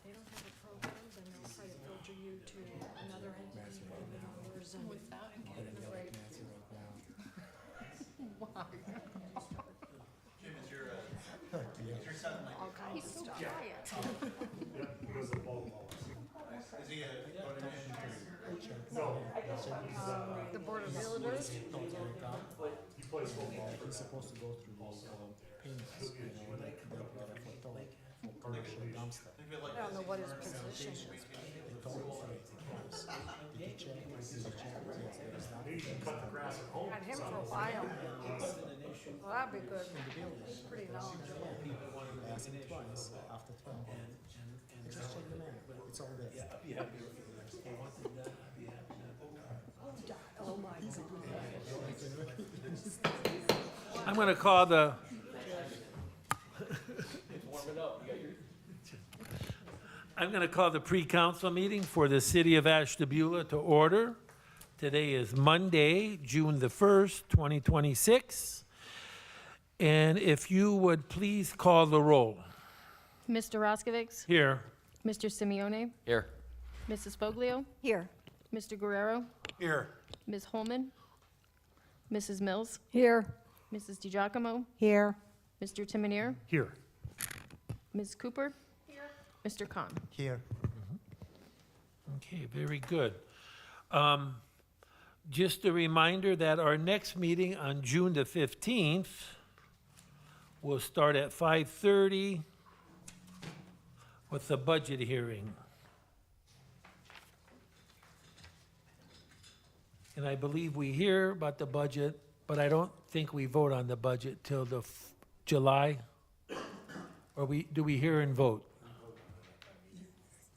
they don't have a program, then they'll try to filter you to another entity, even hours and. What's that? Right. Jim, is your son like, All kinds He's of so stuff. quiet. Because of both of us. is he a voting engineer? The Board of Realtors, He plays football. He's supposed to go through those payments, commercial dumpster. Think of it like I don't know this, what his position is. They told him three times. Did you check? Yes, there's not. You can cut the grass at home. Had him for a while. Well, that'd be good. He's pretty knowledgeable. I asked him twice, after 12. I just checked the manual, it's all there. Oh, my God. I'm going to call the. I'm going to call the pre-council meeting for the city of Ashtabula to order. Today is Monday, June the 1st, 2026. And if you would please call the roll. Mr. Roskovich, Here. Mr. Simeone, Here. Mrs. Foglio, Here. Mr. Guerrero, Here. Ms. Holman, Mrs. Mills, Here. Mrs. DiGiacomo, Here. Mr. Timonier, Here. Ms. Cooper, Mr. Khan. Here. Okay, very good. Just a reminder that our next meeting on June the 15th will start at 5:30 with the budget hearing. And I believe we hear about the budget, but I don't think we vote on the budget till the July. Or do we hear and vote?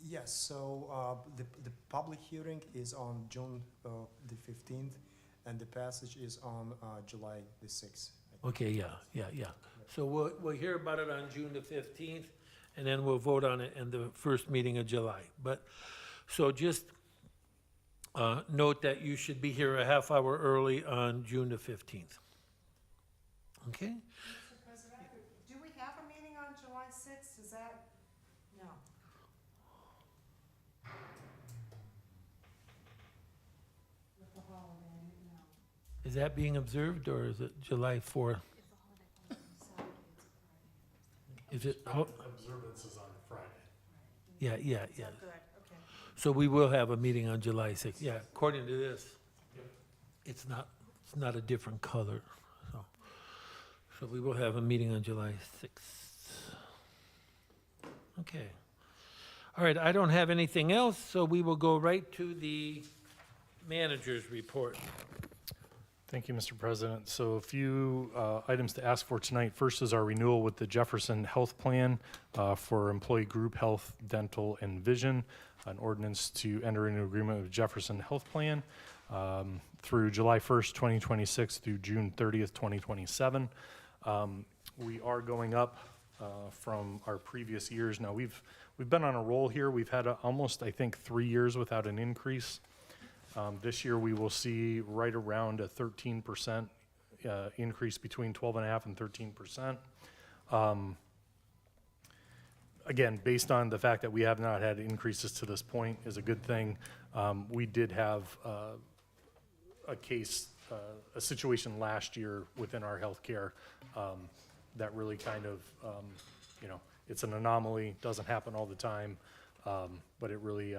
Yes, so the public hearing is on June the 15th, and the passage is on July the 6th. Okay, yeah. So we'll hear about it on June the 15th, and then we'll vote on it in the first meeting of July. But, so just note that you should be here a half hour early on June the 15th. Okay? Mr. President, do we have a meeting on July 6th? Is that, No. with the holiday? No. Is that being observed, or is it July 4th? Is it, Observance is on Friday. yeah. Good, okay. So we will have a meeting on July 6th. Yeah, according to this, it's not a different color, so we will have a meeting on July 6th. Okay. All right, I don't have anything else, so we will go right to the manager's report. Thank you, Mr. President. So a few items to ask for tonight. First is our renewal with the Jefferson Health Plan for employee group health, dental, and vision. An ordinance to enter into agreement with Jefferson Health Plan through July 1st, 2026 through June 30th, 2027. We are going up from our previous years. Now, we've been on a roll here. We've had almost, I think, 3 years without an increase. This year, we will see right around a 13% increase between 12.5% and 13%. Again, based on the fact that we have not had increases to this point is a good thing. We did have a situation last year within our healthcare that really kind of, it's an anomaly, doesn't happen all the time, but it really,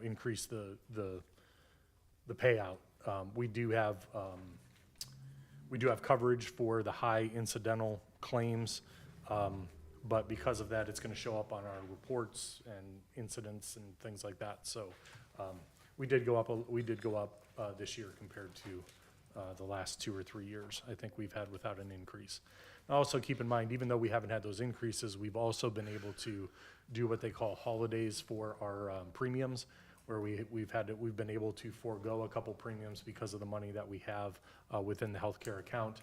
increased the payout. We do have coverage for the high incidental claims, but because of that, it's going to show up on our reports and incidents and things like that. So we did go up this year compared to the last 2 or 3 years. I think we've had without an increase. Also, keep in mind, even though we haven't had those increases, we've also been able to do what they call holidays for our premiums, where we've been able to forego a couple premiums because of the money that we have within the healthcare account.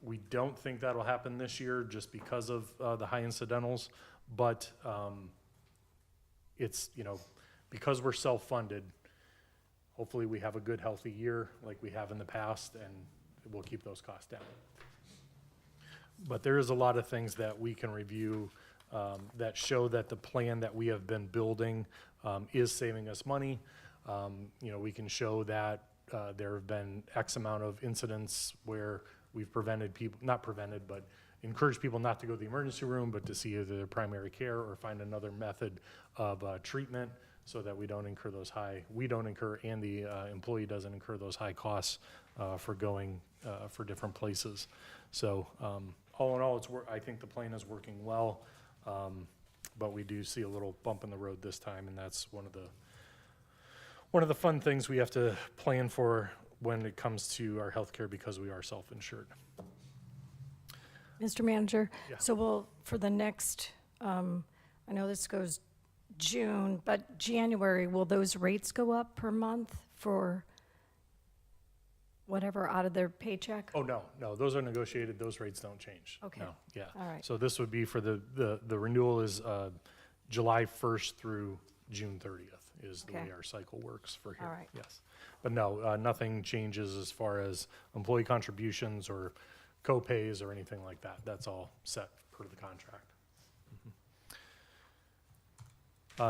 We don't think that'll happen this year just because of the high incidentals, but it's, because we're self-funded, hopefully we have a good, healthy year like we have in the past, and we'll keep those costs down. But there is a lot of things that we can review that show that the plan that we have been building is saving us money. You know, we can show that there have been X amount of incidents where we've prevented people, not prevented, but encouraged people not to go to the emergency room, but to see either their primary care or find another method of treatment so that we don't incur and the employee doesn't incur those high costs for going for different places. So all in all, I think the plan is working well, but we do see a little bump in the road this time, and that's one of the fun things we have to plan for when it comes to our healthcare because we are self-insured. Mr. Manager, Yeah. so for the next, I know this goes June, but January, will those rates go up per month for whatever out of their paycheck? Oh, no, those are negotiated, those rates don't change. Okay. No, yeah. All right. So this would be for the renewal is July 1st through June 30th is the way Okay. our cycle works for here. All right. Yes. But no, nothing changes as far as employee contributions or co-pays or anything like that. That's all set per the contract.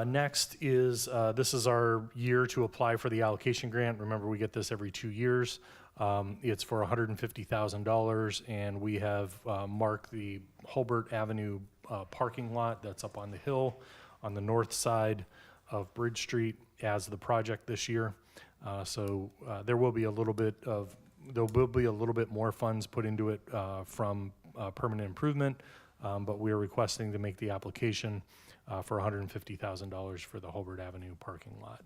Next is, this is our year to apply for the allocation grant. Remember, we get this every 2 years. It's for $150,000, and we have marked the Hulbert Avenue parking lot that's up on the hill on the north side of Bridge Street as the project this year. So there will be a little bit more funds put into it from permanent improvement, but we are requesting to make the application for $150,000 for the Hulbert Avenue parking lot.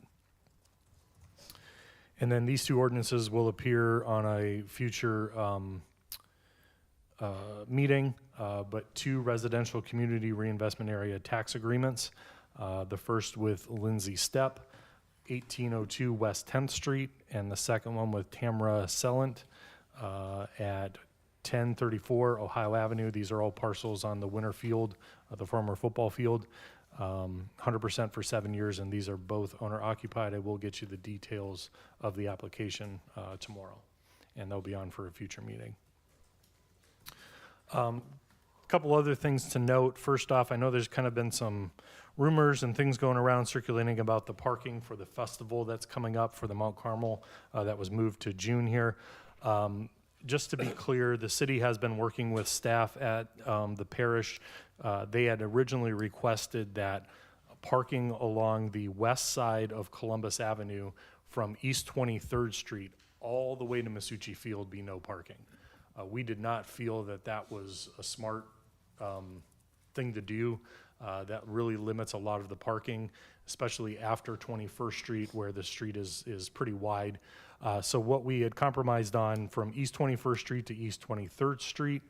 And then these two ordinances will appear on a future meeting, but two residential community reinvestment area tax agreements. The first with Lindsay Stepp, 1802 West 10th Street, and the second one with Tamara Sellant at 1034 Ohio Avenue. These are all parcels on the winter field, the former football field, 100% for 7 years, and these are both owner occupied. I will get you the details of the application tomorrow, and they'll be on for a future meeting. Couple other things to note. First off, I know there's kind of been some rumors and things going around circulating about the parking for the festival that's coming up for the Mount Carmel that was moved to June here. Just to be clear, the city has been working with staff at the parish. They had originally requested that parking along the west side of Columbus Avenue from East 23rd Street all the way to Masucci Field be no parking. We did not feel that that was a smart thing to do. That really limits a lot of the parking, especially after 21st Street where the street is pretty wide. So what we had compromised on from East 21st Street to East 23rd Street,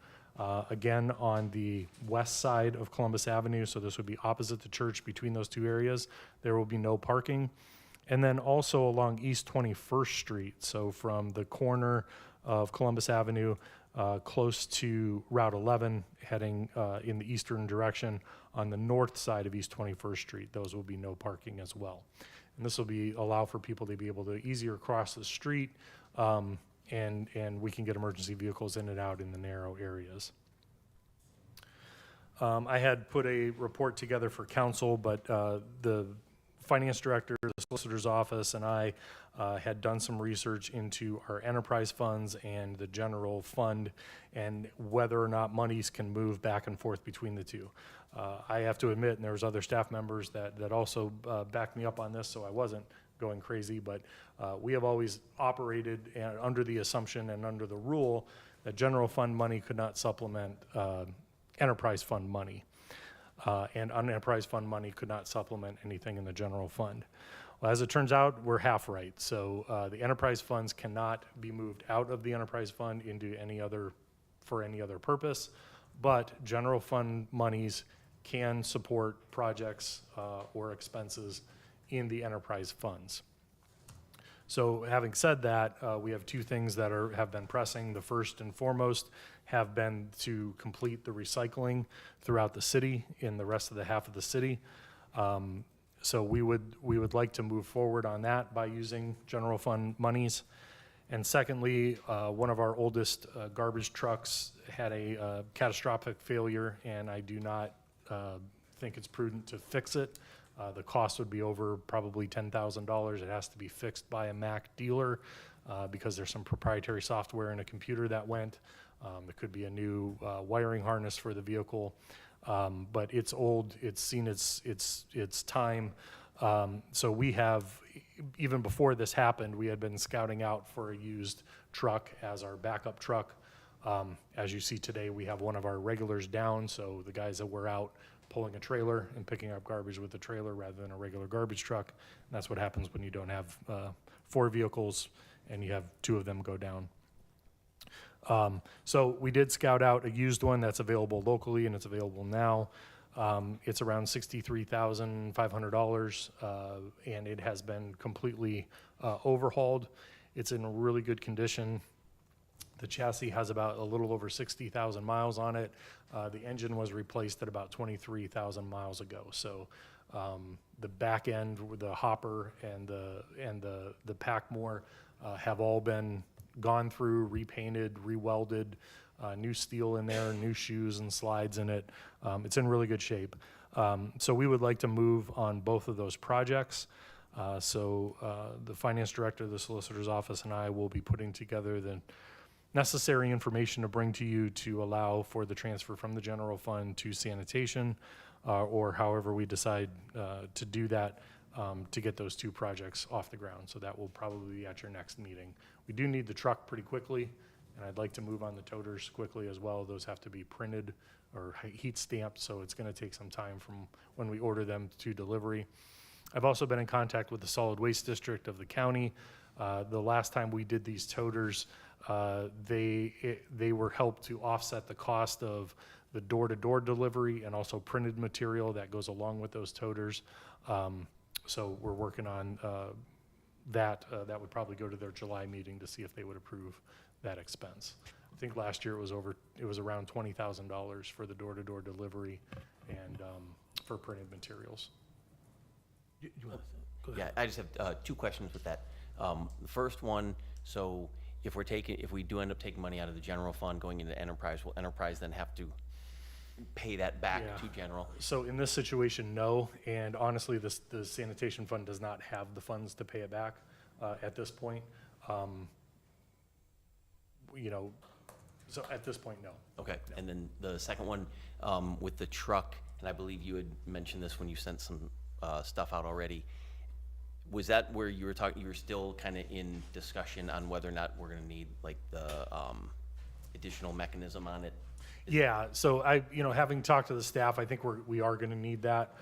again on the west side of Columbus Avenue, so this would be opposite the church between those two areas, there will be no parking. And then also along East 21st Street, so from the corner of Columbus Avenue close to Route 11 heading in the eastern direction on the north side of East 21st Street, those will be no parking as well. And this will allow for people to be able to easier cross the street, and we can get emergency vehicles in and out in the narrow areas. I had put a report together for council, but the finance director, the solicitor's office, and I had done some research into our enterprise funds and the general fund and whether or not monies can move back and forth between the two. I have to admit, and there was other staff members that also backed me up on this, so I wasn't going crazy, but we have always operated under the assumption and under the rule that general fund money could not supplement enterprise fund money. And unenterprise fund money could not supplement anything in the general fund. Well, as it turns out, we're half right. So the enterprise funds cannot be moved out of the enterprise fund into for any other purpose, but general fund monies can support projects or expenses in the enterprise funds. So having said that, we have two things that have been pressing. The first and foremost have been to complete the recycling throughout the city in the rest of the half of the city. So we would like to move forward on that by using general fund monies. And secondly, one of our oldest garbage trucks had a catastrophic failure, and I do not think it's prudent to fix it. The cost would be over probably $10,000. It has to be fixed by a Mac dealer because there's some proprietary software in a computer that went. There could be a new wiring harness for the vehicle, but it's old. It's seen its time. So we have, even before this happened, we had been scouting out for a used truck as our backup truck. As you see today, we have one of our regulars down, so the guys that were out pulling a trailer and picking up garbage with a trailer rather than a regular garbage truck. And that's what happens when you don't have 4 vehicles and you have 2 of them go down. So we did scout out a used one that's available locally, and it's available now. It's around $63,500, and it has been completely overhauled. It's in really good condition. The chassis has about a little over 60,000 miles on it. The engine was replaced at about 23,000 miles ago. So the back end, the hopper, and the Packmore have all been gone through, repainted, rewelded, new steel in there, new shoes and slides in it. It's in really good shape. So we would like to move on both of those projects. So the finance director, the solicitor's office, and I will be putting together the necessary information to bring to you to allow for the transfer from the general fund to sanitation, or however we decide to do that, to get those 2 projects off the ground. So that will probably be at your next meeting. We do need the truck pretty quickly, and I'd like to move on the toters quickly as well. Those have to be printed or heat stamped, so it's going to take some time from when we order them to delivery. I've also been in contact with the solid waste district of the county. The last time we did these toters, they were helped to offset the cost of the door-to-door delivery and also printed material that goes along with those toters. So we're working on that. That would probably go to their July meeting to see if they would approve that expense. I think last year it was around $20,000 for the door-to-door delivery and for printed materials. You wanna say? Go ahead. Yeah, I just have 2 questions with that. The first one, so if we do end up taking money out of the general fund going into enterprise, will enterprise then have to pay that back Yeah. to general? So in this situation, no, and honestly, the sanitation fund does not have the funds to pay it back at this point. So at this point, no. Okay, and then the second one, with the truck, and I believe you had mentioned this when you sent some stuff out already. Was that where you were still kind of in discussion on whether or not we're gonna need like the additional mechanism on it? Yeah, so having talked to the staff, I think we are gonna need that.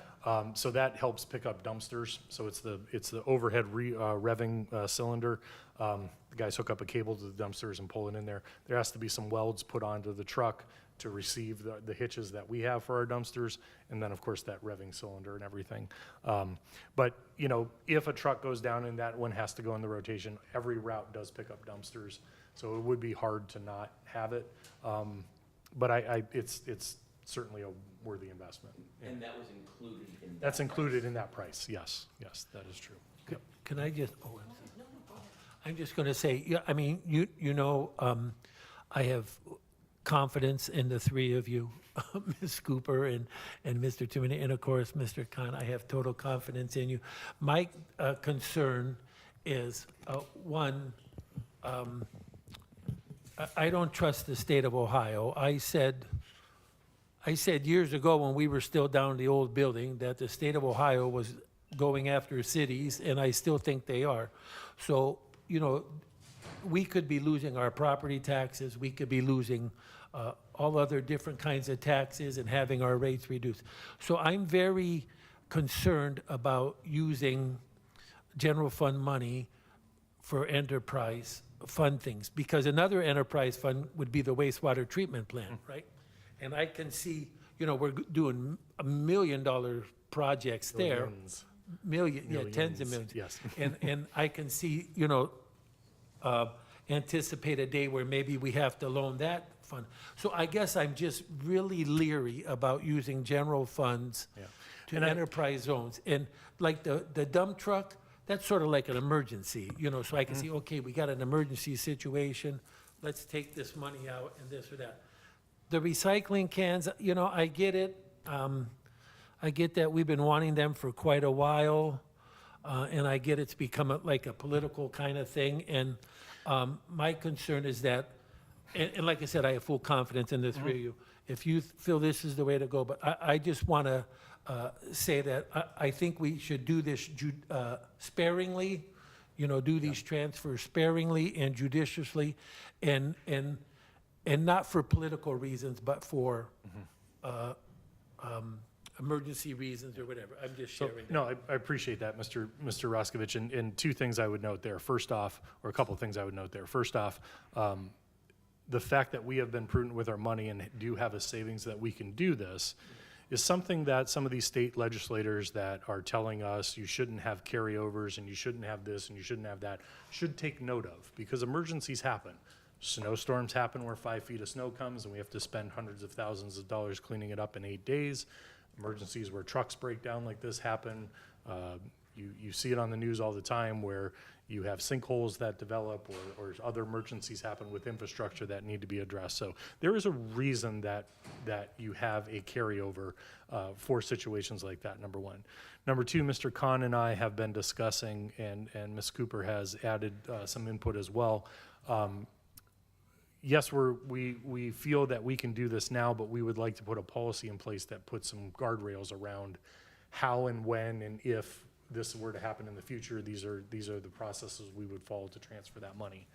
So that helps pick up dumpsters. So it's the overhead revving cylinder. The guys hook up a cable to the dumpsters and pull it in there. There has to be some welds put onto the truck to receive the hitches that we have for our dumpsters, and then of course that revving cylinder and everything. But if a truck goes down and that one has to go in the rotation, every route does pick up dumpsters, so it would be hard to not have it. But it's certainly a worthy investment. And that was included in that? That's included in that price, yes, that is true. Yep. Can I just, I'm just going to say, yeah, I mean, I have confidence in the 3 of you, Ms. Cooper and Mr. Timoney, and of course, Mr. Khan. I have total confidence in you. My concern is, one, I don't trust the state of Ohio. I said years ago when we were still down in the old building that the state of Ohio was going after cities, and I still think they are. So, we could be losing our property taxes, we could be losing all other different kinds of taxes and having our rates reduced. So I'm very concerned about using general fund money for enterprise fund things, because another enterprise fund would be the wastewater treatment plant, right? And I can see, we're doing $1 million projects there. Millions. Tens of millions. Yes. And I can see, anticipate a day where maybe we have to loan that fund. So I guess I'm just really leery about using general funds Yeah. to And I- enterprise zones. And like the dump truck, that's sort of like an emergency, so I can see, okay, we got an emergency situation, let's take this money out and this or that. The recycling cans, I get it, I get that we've been wanting them for quite a while, and I get it's become like a political kind of thing. And my concern is that, and like I said, I have full confidence in the three of you. If you feel this is the way to go, but I just want to say that I think we should do this sparingly, do these transfers sparingly and judiciously, and not for political reasons, but for emergency reasons or whatever. I'm just So, sharing that. no, I appreciate that, Mr. Roskovich, and two things I would note there. First off, or a couple of things I would note there. First off, the fact that we have been prudent with our money and do have a savings that we can do this is something that some of these state legislators that are telling us you shouldn't have carryovers and you shouldn't have this and you shouldn't have that should take note of, because emergencies happen. Snowstorms happen where 5 feet of snow comes and we have to spend hundreds of thousands of dollars cleaning it up in 8 days. Emergencies where trucks break down like this happen. You see it on the news all the time where you have sinkholes that develop or other emergencies happen with infrastructure that need to be addressed. So there is a reason that you have a carryover for situations like that, number one. Number two, Mr. Khan and I have been discussing, and Ms. Cooper has added some input as well. Yes, we feel that we can do this now, but we would like to put a policy in place that puts some guardrails around how and when and if this were to happen in the future, these are the processes we would follow to transfer that money.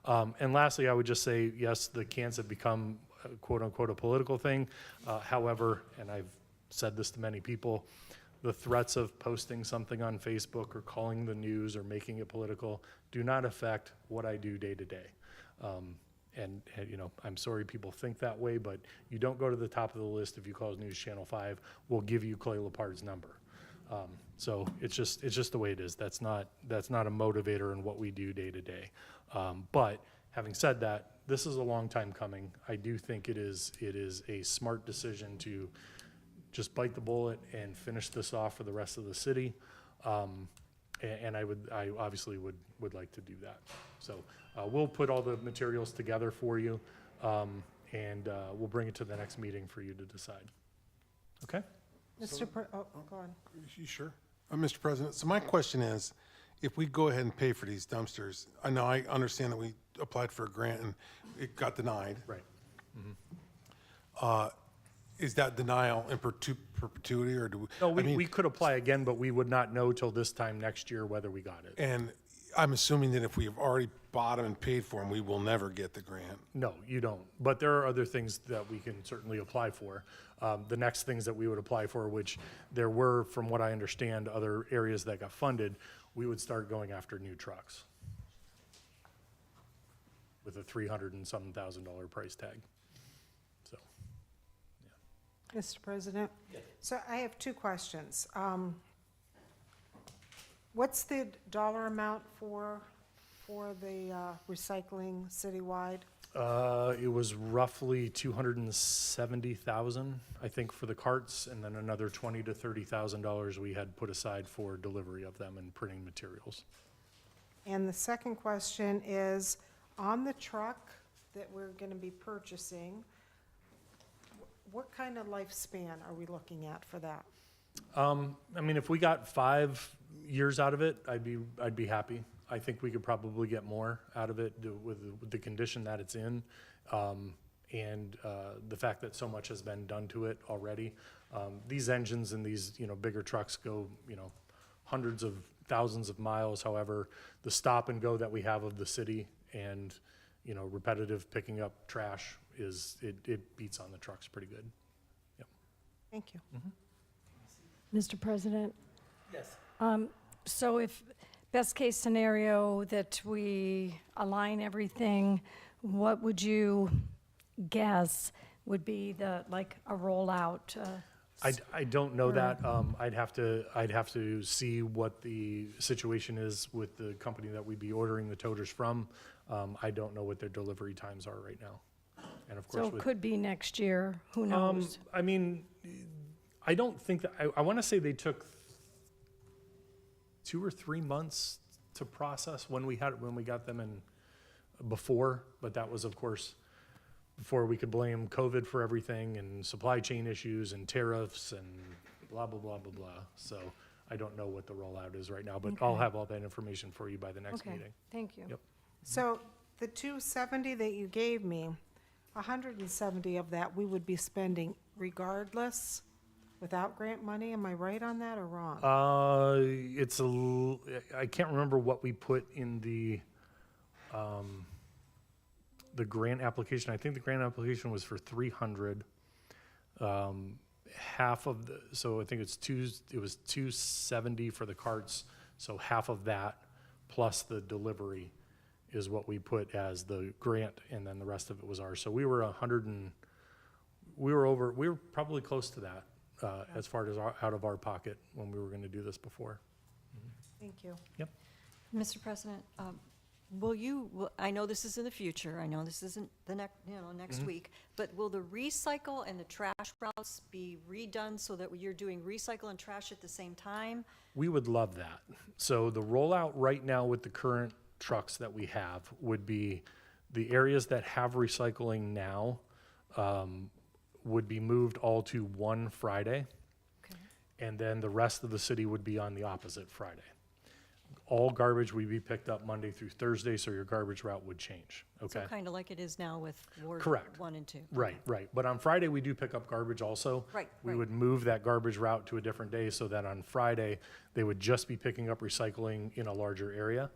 And lastly, I would just say, yes, the cans have become quote unquote a political thing. However, and I've said this to many people, the threats of posting something on Facebook or calling the news or making it political do not affect what I do day to day. And I'm sorry people think that way, but you don't go to the top of the list if you call News Channel 5. We'll give you Clay Lepard's number. So it's just the way it is. That's not a motivator in what we do day to day. But having said that, this is a long time coming. I do think it is a smart decision to just bite the bullet and finish this off for the rest of the city. And I obviously would like to do that. So we'll put all the materials together for you, and we'll bring it to the next meeting for you to decide. Okay? Go on. You sure? Mr. President, so my question is, if we go ahead and pay for these dumpsters, I understand that we applied for a grant and it got denied. Right. Is that denial in perpetuity, or do we? No, I mean, we could apply again, but we would not know till this time next year whether we got it. And I'm assuming that if we have already bought them and paid for them, we will never get the grant. No, you don't. But there are other things that we can certainly apply for. The next things that we would apply for, which there were, from what I understand, other areas that got funded, we would start going after new trucks with a $300 and some thousand price tag. So, Mr. President? So I have two questions. What's the dollar amount for the recycling citywide? it was roughly 270,000, I think, for the carts, and then another $20,000 to $30,000 we had put aside for delivery of them and printing materials. And the second question is, on the truck that we're going to be purchasing, what kind of lifespan are we looking at for that? I mean, if we got 5 years out of it, I'd be happy. I think we could probably get more out of it with the condition that it's in, and the fact that so much has been done to it already. These engines in these bigger trucks go hundreds of thousands of miles. However, the stop and go that we have of the city and repetitive picking up trash it beats on the trucks pretty good. Yep. Thank you. Mr. President, Yes. so if best case scenario that we align everything, what would you guess would be a rollout? I don't know that. I'd have to see what the situation is with the company that we'd be ordering the toters from. I don't know what their delivery times are right now. And of course, So it could be next year, who knows? I mean, I don't think that, I want to say they took 2 or 3 months to process when we got them in before, but that was, of course, before we could blame COVID for everything and supply chain issues and tariffs and blah, blah, blah, blah, blah. So I don't know what the rollout is right now, but I'll Okay. have all that information for you by the next Okay, meeting. thank you. Yep. So the 270 that you gave me, 170 of that we would be spending regardless, without grant money? Am I right on that or wrong? I can't remember what we put in the grant application. I think the grant application was for 300. Half of the, so I think it was 270 for the carts, so half of that plus the delivery is what we put as the grant, and then the rest of it was ours. So we were we were probably close to that, as far as out of our pocket when we were gonna do this before. Thank you. Mr. President, I know this is in the future, I know this isn't the next week, but will the recycle and the trash routes be redone so that you're doing recycle and trash at the same time? We would love that. So the rollout right now with the current trucks that we have would be the areas that have recycling now would be moved all to one Friday, Okay. and then the rest of the city would be on the opposite Friday. All garbage would be picked up Monday through Thursday, so your garbage route would change, okay? So kind of like it is now with Ward Correct. 1 and 2? Right, right. But on Friday, we do pick up garbage also. Right, We right. would move that garbage route to a different day so that on Friday, they would just be picking up recycling in a larger area.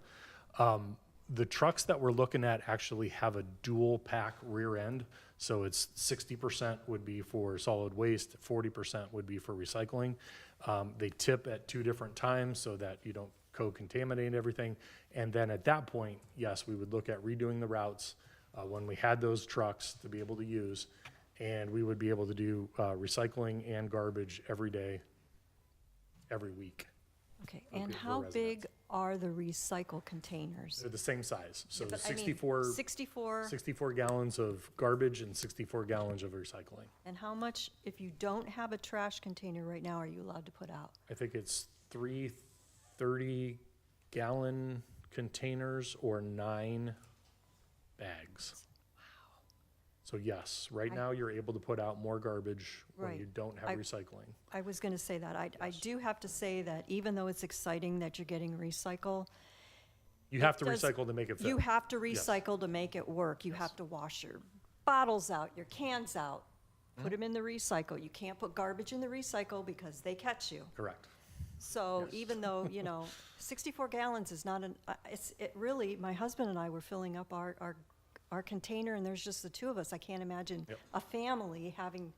The trucks that we're looking at actually have a dual pack rear end. So it's 60% would be for solid waste, 40% would be for recycling. They tip at 2 different times so that you don't co-contaminate everything. And then at that point, yes, we would look at redoing the routes when we had those trucks to be able to use. And we would be able to do recycling and garbage every day, every week. Okay, Okay, and for how residents. big are the recycle containers? They're the same size. So But I mean, 64 64, gallons of garbage and 64 gallons of recycling. and how much, if you don't have a trash container right now, are you allowed to put out? I think it's 3 30-gallon containers or 9 bags. So yes, right I- now you're able to put out more garbage when Right. you don't have I- recycling. I was going to say that. I do have to say that even though it's exciting that you're getting recycle, You have to does- recycle to make it fit. you have to Yes. recycle to make it work. You have to wash your bottles out, your cans out, Mm-hmm. put them in the recycle. You can't put garbage in the recycle because they catch you. Correct. So even though, 64 gallons is not it really, my husband and I were filling up our container, and there's just the 2 of us. I can't imagine Yep. a family having,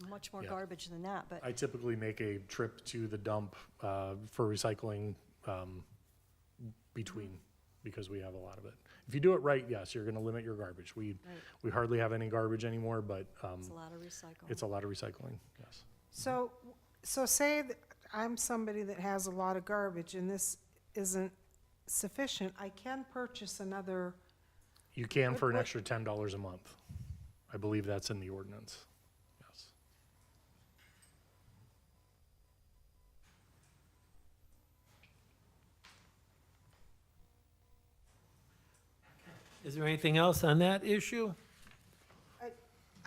much more Yeah. garbage than that, but. I typically make a trip to the dump for recycling between, because we have a lot of it. If you do it right, yes, you're gonna limit your garbage. We hardly have any garbage anymore, but It's a lot of recycle. it's a lot of recycling, yes. So say that I'm somebody that has a lot of garbage and this isn't sufficient, I can purchase another, You can for an What- extra $10 a month. I believe that's in the ordinance, yes. Is there anything else on that issue?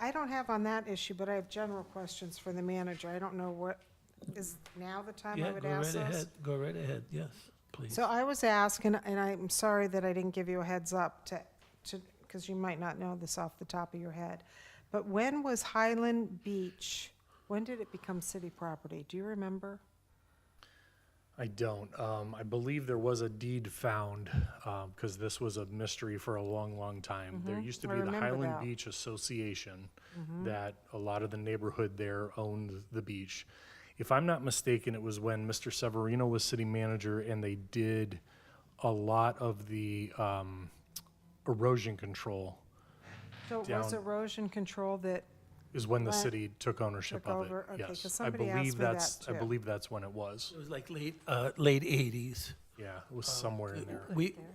I don't have on that issue, but I have general questions for the manager. I don't know what, is now the time I Yeah, would go ask right those? ahead, go right ahead, yes, please. So I was asking, and I'm sorry that I didn't give you a heads up because you might not know this off the top of your head. But when was Highland Beach, when did it become city property? Do you remember? I don't. I believe there was a deed found, because this was a mystery for a long, long time. There used to I be the remember Highland that. Beach Association, that a lot of the neighborhood there owned the beach. If I'm not mistaken, it was when Mr. Severino was city manager and they did a lot of the erosion control, So it was Down- erosion control that, is when the Right. city took ownership Took of over? it. Okay, 'cause Yes. somebody asked me that I too. believe that's when it was. It was like late 80s. Yeah, it was somewhere in there.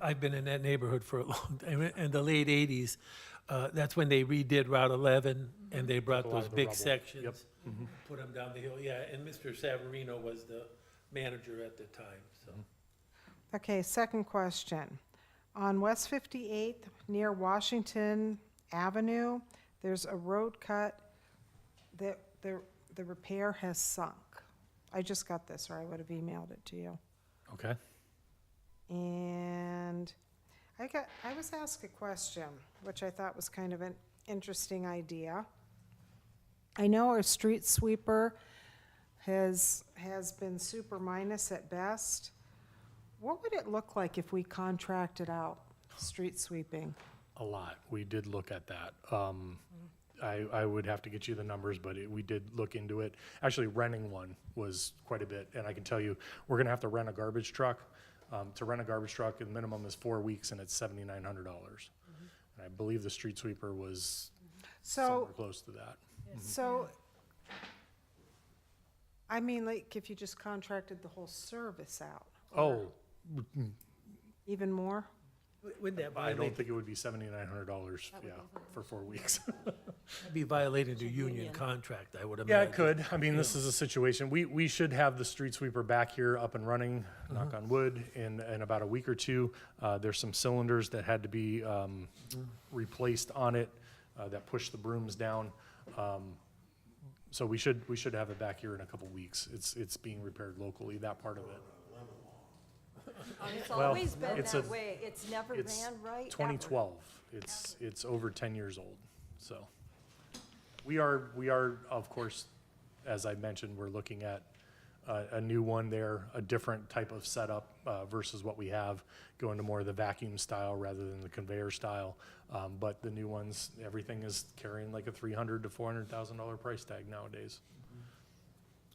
I've been in that neighborhood for a long time, in the late 80s. That's when they redid Route 11, and they brought a lot those of the big rubble. sections. Yep. Put them down the hill, yeah, and Mr. Savarino was the manager at the time, so. okay, second question. On West 58th, near Washington Avenue. There's a road cut that the repair has sunk. I just got this, or I would have emailed it to you. Okay. And I was asked a question, which I thought was kind of an interesting idea. I know our street sweeper has been super minus at best. What would it look like if we contracted out street sweeping? A lot. We did look at that. I would have to get you the numbers, but we did look into it. Actually, renting one was quite a bit, and I can tell you, we're gonna have to rent a garbage truck. To rent a garbage truck, the minimum is 4 weeks, and it's $7,900. And I believe the street sweeper was somewhere So, close to that. so, I mean, like, if you just contracted the whole service out, Oh, even more? Wouldn't that I don't violate, think it would be $7,900, yeah, for 4 weeks. be violating the union contract, I would imagine? Yeah, it could. I mean, this is a situation, we should have the street sweeper back here up and running, knock on wood, in about a week or two. There's some cylinders that had to be replaced on it that push the brooms down. So we should have it back here in a couple weeks. It's being repaired locally, that part of it. It's Well, always been it's that a- way. It's never It's ran right. ever. 2012. It's over 10 years old, so. We are, of course, as I mentioned, we're looking at a new one there, a different type of setup versus what we have, going to more of the vacuum style rather than the conveyor style. But the new ones, everything is carrying like a $300,000 to $400,000 price tag nowadays.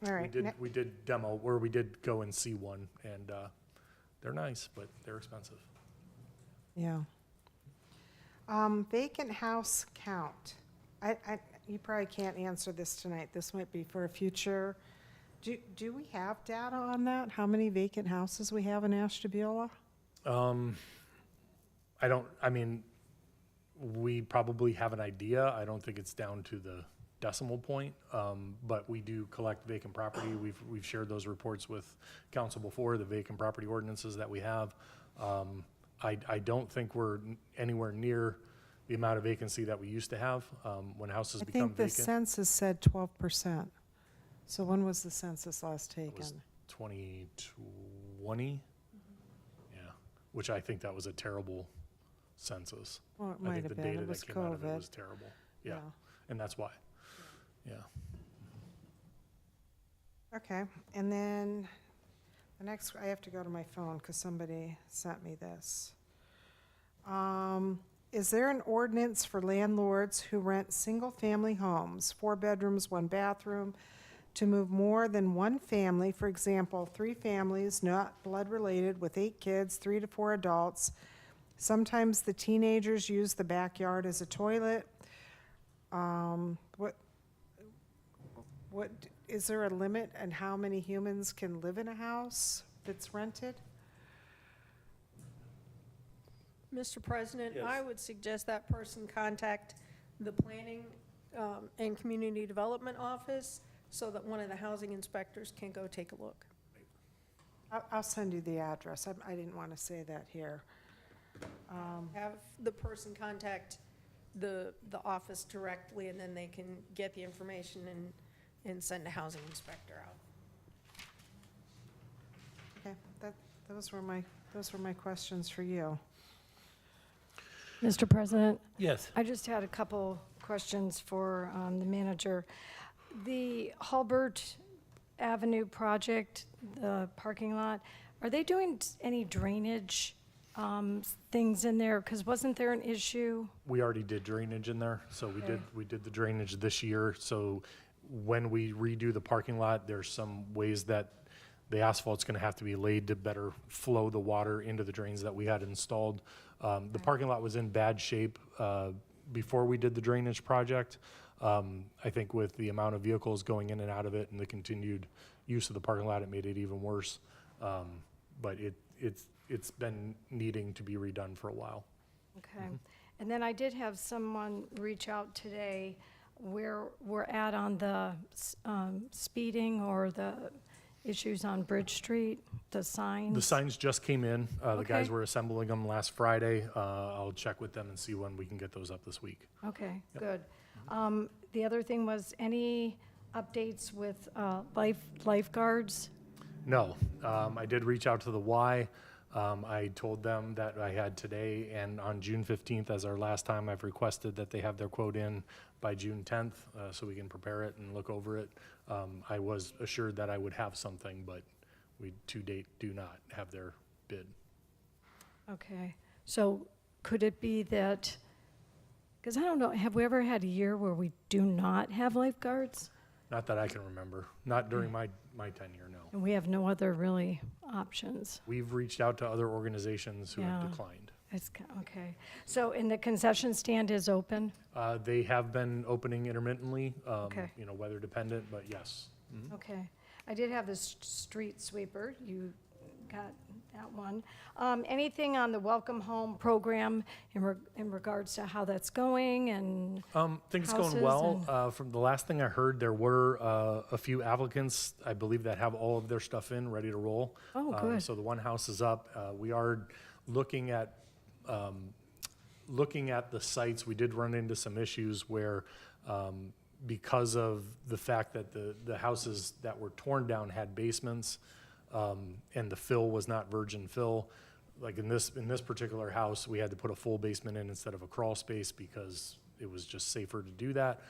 All right. We did demo, where we did go and see one, and they're nice, but they're expensive. Yeah. Vacant house count. You probably can't answer this tonight. This might be for a future. Do we have data on that? How many vacant houses we have in Ashtabula? I mean, we probably have an idea. I don't think it's down to the decimal point, but we do collect vacant property. We've shared those reports with council before, the vacant property ordinances that we have. I don't think we're anywhere near the amount of vacancy that we used to have when houses I become think the vacant. census said 12%. So when was the census last It was taken? 2020, yeah, which I think that was a terrible census. Well, it I might think have the been. data It was that came out of it COVID. was terrible. Yeah, and that's why. Yeah. Okay, and then the next, I have to go to my phone because somebody sent me this. Is there an ordinance for landlords who rent single-family homes, 4 bedrooms, 1 bathroom, to move more than one family, for example, 3 families not blood-related with 8 kids, 3 to 4 adults? Sometimes the teenagers use the backyard as a toilet. What, is there a limit on how many humans can live in a house that's rented? Mr. President, Yes. I would suggest that person contact the Planning and Community Development Office so that one of the housing inspectors can go take a look. I'll send you the address. I didn't want to say that here. Have the person contact the office directly, and then they can get the information and send a housing inspector out. Okay, those were my questions for you. Mr. President, Yes. I just had a couple questions for the manager. The Hulbert Avenue project, the parking lot, are they doing any drainage things in there? Because wasn't there an issue? We already did drainage in there, so we did the drainage this year. So when we redo the parking lot, there's some ways that the asphalt's gonna have to be laid to better flow the water into the drains that we had installed. The parking lot was in bad shape before we did the drainage project. I think with the amount of vehicles going in and out of it and the continued use of the parking lot, it made it even worse. But it's been needing to be redone for a while. Okay. And then I did have someone reach out today where we're at on the speeding or the issues on Bridge Street, the signs? The signs just came in. The guys Okay. were assembling them last Friday. I'll check with them and see when we can get those up this week. Okay, good. The other thing was, any updates with lifeguards? No, I did reach out to the Y. I told them that I had today and on June 15th as our last time, I've requested that they have their quote in by June 10th, so we can prepare it and look over it. I was assured that I would have something, but we to date do not have their bid. Okay, so could it be that, because I don't know, have we ever had a year where we do not have lifeguards? Not that I can remember, not during my tenure, no. And we have no other really options? We've reached out to other organizations who have Yeah. declined. Okay. So, and the concession stand is open? They have been opening intermittently, Okay. weather dependent, but yes. Okay. I did have the street sweeper. You got that one. Anything on the Welcome Home program in regards to how that's going and? Things Houses going well. From the last thing I heard, there were a few applicants, I believe, that have all of their stuff in, ready to roll. Oh, good. So the one house is up. We are looking at the sites. We did run into some issues where, because of the fact that the houses that were torn down had basements, and the fill was not virgin fill. Like in this particular house, we had to put a full basement in instead of a crawl space because it was just safer to do that.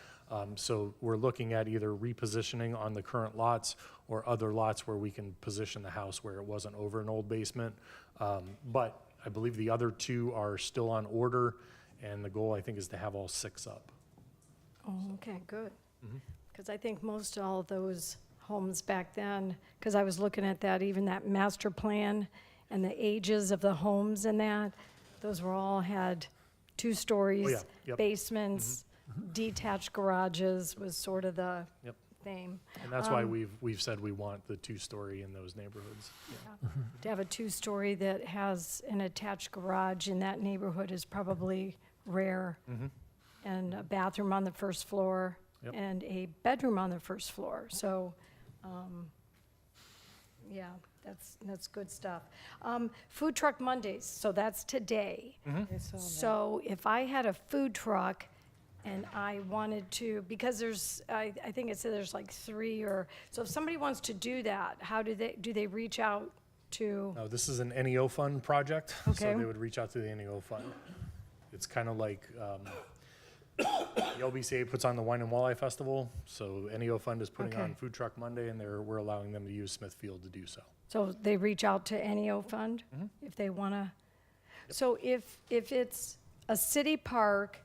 So we're looking at either repositioning on the current lots or other lots where we can position the house where it wasn't over an old basement. But I believe the other two are still on order, and the goal, I think, is to have all 6 up. Oh, okay, good. Because I think most all of those homes back then, because I was looking at that, even that master plan and the ages of the homes and that, those were all had 2 stories, Oh, yeah, yep. basements, detached garages was sort of the Yep. theme. And that's why we've said we want the 2-story in those neighborhoods. To have a 2-story that has an attached garage in that neighborhood is probably rare. And a bathroom on the first floor Yep. and a bedroom on the first floor. So, yeah, that's good stuff. Food Truck Mondays, so that's today. I saw that. So if I had a food truck and I wanted to, because there's, I think it said there's like 3 or, so if somebody wants to do that, how do they reach out to? No, this is an NEO fund project, so Okay. they would reach out to the NEO fund. It's kind of like, the LBCA puts on the Wine and Walleye Festival, so NEO fund is putting on Okay. Food Truck Monday, and we're allowing them to use Smithfield to do so. So they reach out to NEO Fund if they want to? So if it's a city park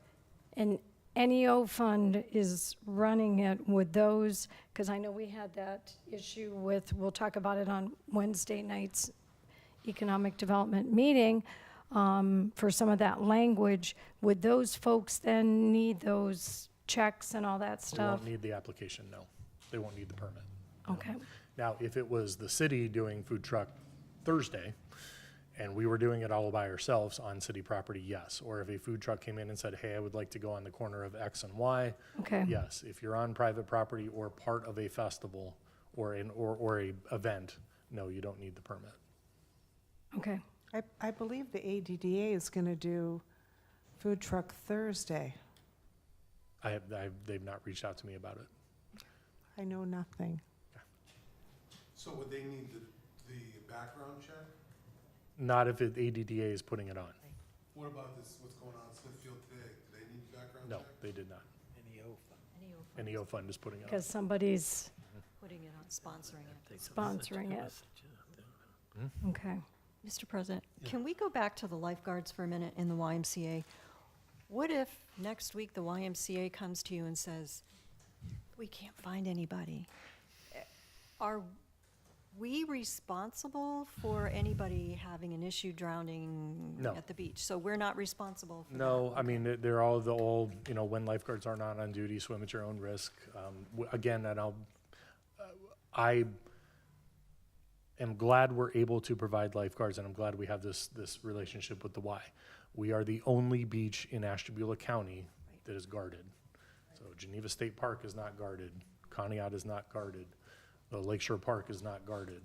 and NEO Fund is running it, would those, because I know we had that issue with, we'll talk about it on Wednesday night's Economic Development meeting, for some of that language, would those folks then need those checks and all that They stuff? won't need the application, no. They won't need the permit. Okay, Now, if it was the city doing Food Truck Thursday, and we were doing it all by ourselves on city property, yes. Or if a food truck came in and said, hey, I would like to go on the corner of X and Y, okay. yes. If you're on private property or part of a festival or a event, no, you don't need the permit. Okay, I believe the ADDA is going to do Food Truck Thursday. They've not reached out to me about it. I know nothing. So would they need the background check? Not if ADDA is putting it on. What about this, what's going on in Smithfield today? Do they need background No, check? they did not. NEO NEO fund is putting it on. because somebody's putting it on, sponsoring it. sponsoring it. Okay. Mr. President, can we go back to the lifeguards for a minute in the YMCA? What if next week the YMCA comes to you and says, we can't find anybody? Are we responsible for anybody having an issue drowning No. at the beach? So we're not responsible for that? No, I mean, they're all the old, when lifeguards are not on duty, swim at your own risk. Again, and I am glad we're able to provide lifeguards, and I'm glad we have this relationship with the Y. We are the only beach in Ashtabula County that is guarded. So Geneva State Park is not guarded. Conneaut is not guarded. The Lakeshore Park is not guarded.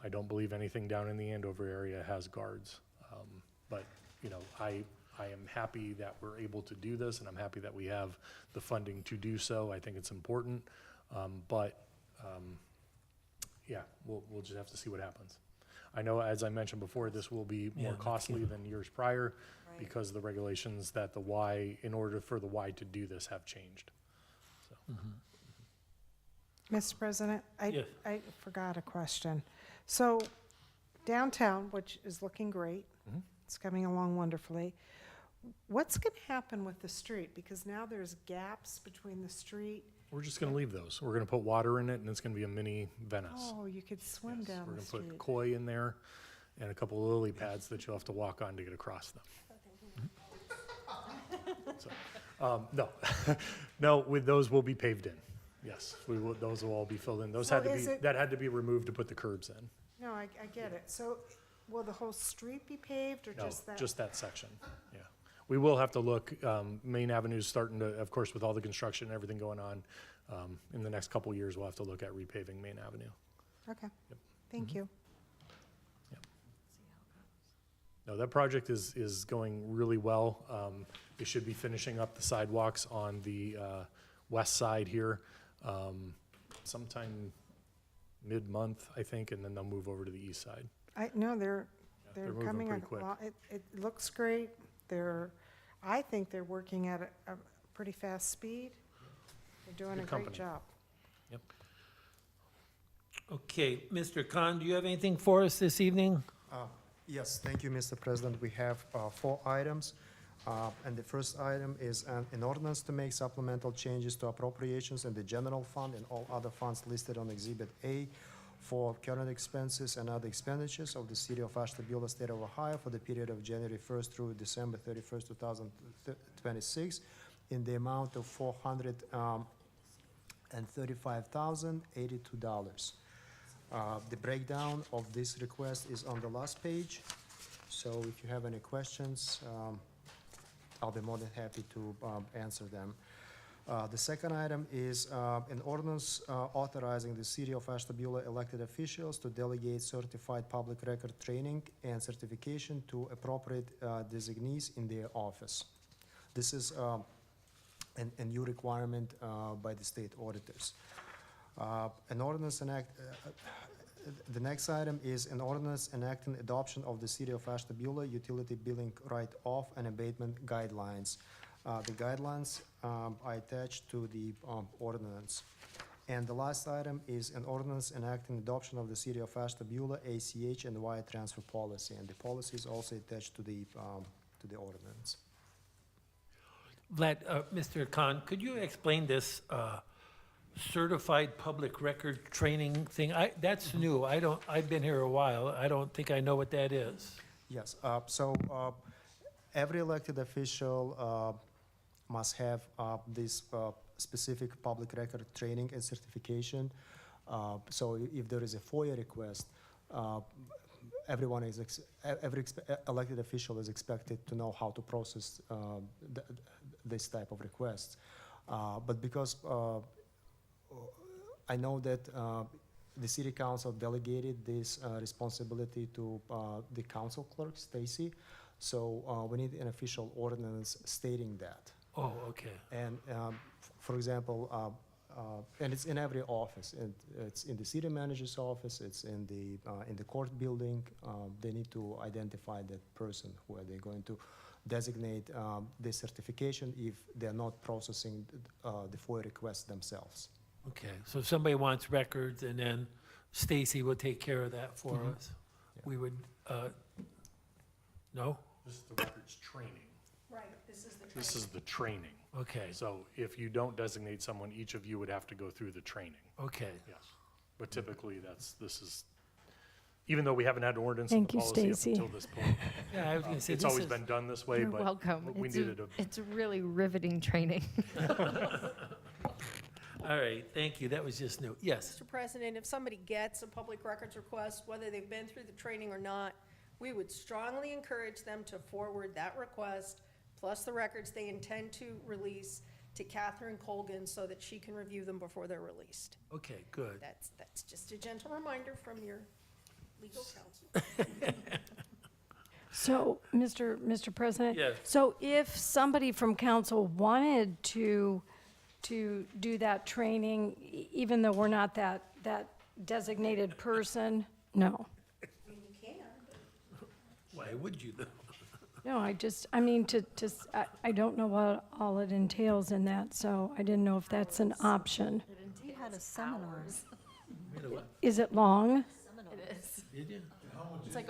I don't believe anything down in the Andover area has guards. But, you know, I am happy that we're able to do this, and I'm happy that we have the funding to do so. I think it's important. Yeah, we'll just have to see what happens. I know, as I mentioned before, this will be more Yeah, costly than years prior Right. because the regulations that the Y, in order for the Y to do this, have changed. Mr. President, Yes. I forgot a question. So downtown, which is looking great, Mhm. it's coming along wonderfully. What's going to happen with the street? Because now there's gaps between the street. We're just gonna leave those. We're gonna put water in it, and it's gonna be a mini Venice. Oh, you could swim Yes, down the We're gonna put street. koi in there and a couple of lily pads that you'll have to walk on to get across them. So, no, no, with those will be paved in. Yes, we will, those will all be filled in. Those So had to be, is it- that had to be removed to put the curbs in. No, I get it. So will the whole street be paved or No, just that? just that section, yeah. We will have to look, Main Avenue's starting to, of course, with all the construction and everything going on, in the next couple years, we'll have to look at repaving Main Avenue. Okay, thank you. No, that project is going really well. They should be finishing up the sidewalks on the west side here sometime mid-month, I think, and then they'll move over to the east side. No, they're they're moving coming pretty quick. along. It looks great. I think they're working at a pretty fast speed. They're doing a Good great company. job. Yep. Okay, Mr. Khan, do you have anything for us this evening? Yes, thank you, Mr. President. We have 4 items. And the first item is an ordinance to make supplemental changes to appropriations in the general fund and all other funds listed on Exhibit A for current expenses and other expenditures of the City of Ashtabula, State of Ohio for the period of January 1st through December 31st, 2026 in the amount of $435,082. The breakdown of this request is on the last page. So if you have any questions, I'll be more than happy to answer them. The second item is an ordinance authorizing the City of Ashtabula elected officials to delegate certified public record training and certification to appropriate designees in their office. This is a new requirement by the state auditors. An ordinance the next item is an ordinance enacting adoption of the City of Ashtabula utility billing write-off and abatement guidelines. The guidelines are attached to the ordinance. And the last item is an ordinance enacting adoption of the City of Ashtabula ACH and wire transfer policy, and the policy is also attached to the ordinance. Vlad, Mr. Khan, could you explain this certified public record training thing? That's new. I've been here a while. I don't think I know what that is. Yes, every elected official must have this specific public record training and certification. So if there is a FOIA request, every elected official is expected to know how to process this type of requests. But because I know that the City Council delegated this responsibility to the council clerk, Stacy, so we need an official ordinance stating that. Oh, okay. And for example, and it's in every office. It's in the city manager's office. It's in the court building. They need to identify that person who are they going to designate the certification if they're not processing the FOIA requests themselves. Okay, so if somebody wants records, and then Stacy will take care of that for us? Yeah. We would, no? This is the records training. Right, this is the This is the training. Okay, So if you don't designate someone, each of you would have to go through the training, okay. yes. But typically, this is, even though we haven't had an ordinance in the Thank you, policy up Stacy. until this point, Yeah, I was gonna say, it's this always is, been done this way, You're but welcome. we needed a, It's really riveting training. all right, thank you, that was just new. Yes, Mr. President, if somebody gets a public records request, whether they've been through the training or not, we would strongly encourage them to forward that request, plus the records they intend to release, to Catherine Colgan so that she can review them before they're released. Okay, good. That's just a gentle reminder from your legal counsel. So, Mr. President? Yes. So if somebody from council wanted to do that training, even though we're not that designated person, no. Why would you though? No, I mean, I don't know what all it entails in that, so I didn't know if that's an option. We had a seminar. You know what? Is it long? It is. Did you? It's like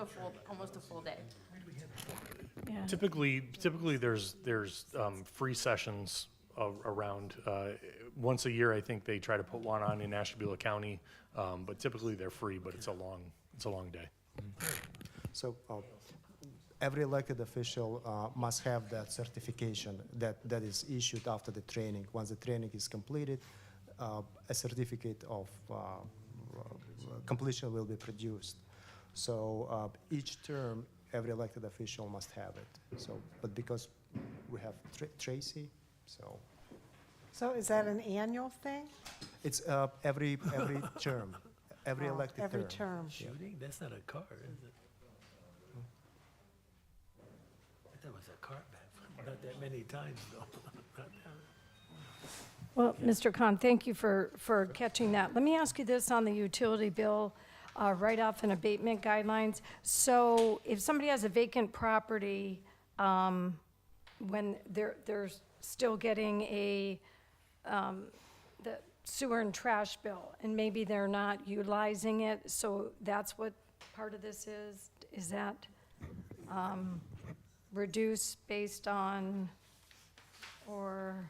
almost a full day. Yeah. Typically, there's free sessions around, once a year, I think they try to put one on in Ashtabula County, but typically they're free, but it's a long day. So every elected official must have that certification that is issued after the training. Once the training is completed, a certificate of completion will be produced. So each term, every elected official must have it. So, but because we have Tracy, so So is that an annual thing? it's every term, every Oh, elected every term. term. Shooting? That's not a car, is it? I thought it was a car back, not that many times though. Not that- Well, Mr. Khan, thank you for catching that. Let me ask you this on the utility bill, write-off and abatement guidelines. So if somebody has a vacant property, when they're still getting the sewer and trash bill, and maybe they're not utilizing it, so that's what part of this is? Is that reduced based on, or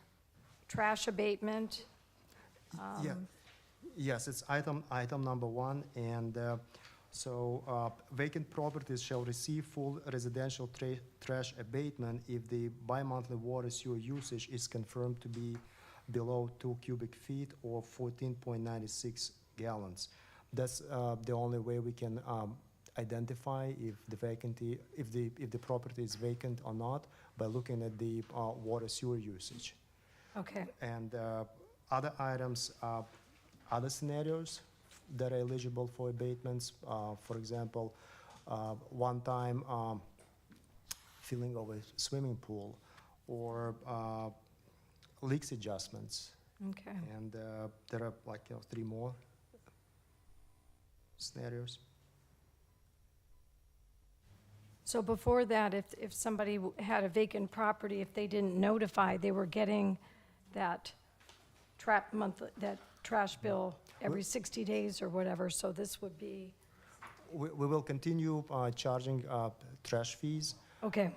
trash abatement? Yeah, yes, it's item number 1, and so vacant properties shall receive full residential trash abatement if the bi-monthly water sewer usage is confirmed to be below 2 cubic feet or 14.96 gallons. That's the only way we can identify if the property is vacant or not, by looking at the water sewer usage. Okay. And other items, other scenarios that are eligible for abatements, for example, one-time filling of a swimming pool, or leaks adjustments. Okay. And there are 3 more scenarios. So before that, if somebody had a vacant property, if they didn't notify, they were getting that that trash bill every 60 days or whatever, so this would be, We will continue charging trash fees okay,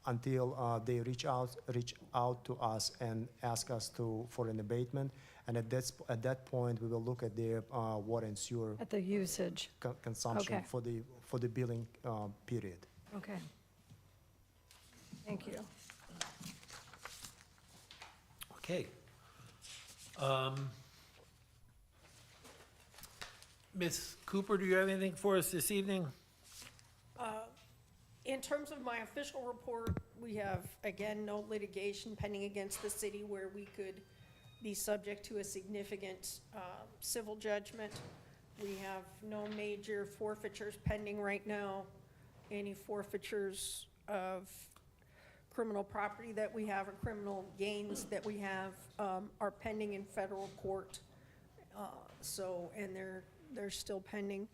until they reach out to us and ask us for an abatement. And at that point, we will look at their water and sewer at the usage, consumption Okay. for the billing period. okay. Thank you. Okay. Ms. Cooper, do you have anything for us this evening? In terms of my official report, we have, again, no litigation pending against the city where we could be subject to a significant civil judgment. We have no major forfeitures pending right now. Any forfeitures of criminal property that we have or criminal gains that we have are pending in federal court. And they're still pending.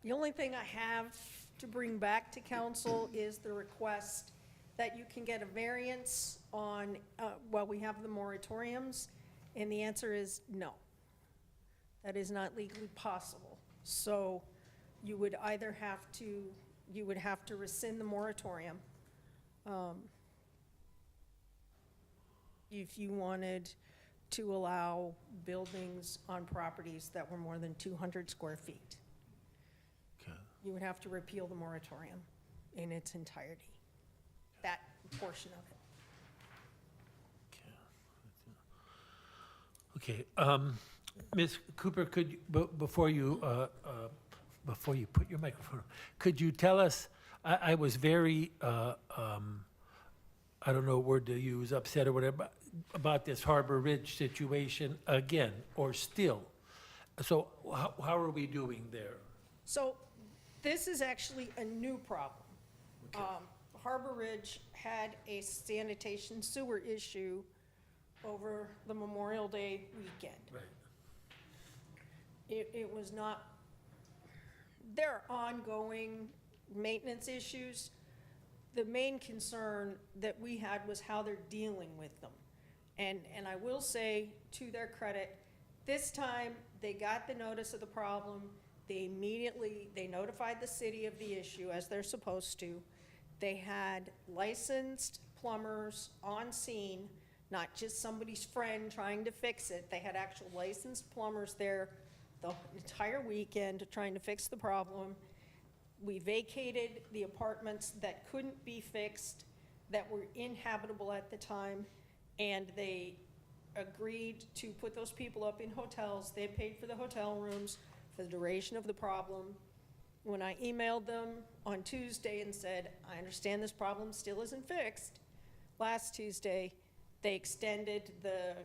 The only thing I have to bring back to council is the request that you can get a variance on, while we have the moratoriums, and the answer is no. That is not legally possible. So you would either have to rescind the moratorium, if you wanted to allow buildings on properties that were more than 200 square feet. Okay. You would have to repeal the moratorium in its entirety, that portion of it. Okay, Ms. Cooper, could you, before you put your microphone, could you tell us, I was very, I don't know what word to use, upset or whatever, but about this Harbor Ridge situation again, or still? So how are we doing there? So this is actually a new problem. Harbor Ridge had a sanitation sewer issue over the Memorial Day weekend. Right. It was not, there are ongoing maintenance issues. The main concern that we had was how they're dealing with them. And I will say, to their credit, this time, they got the notice of the problem. They notified the city of the issue, as they're supposed to. They had licensed plumbers on scene, not just somebody's friend trying to fix it. They had actual licensed plumbers there the entire weekend trying to fix the problem. We vacated the apartments that couldn't be fixed, that were inhabitable at the time, and they agreed to put those people up in hotels. They paid for the hotel rooms for the duration of the problem. When I emailed them on Tuesday and said, I understand this problem still isn't fixed, last Tuesday, they extended the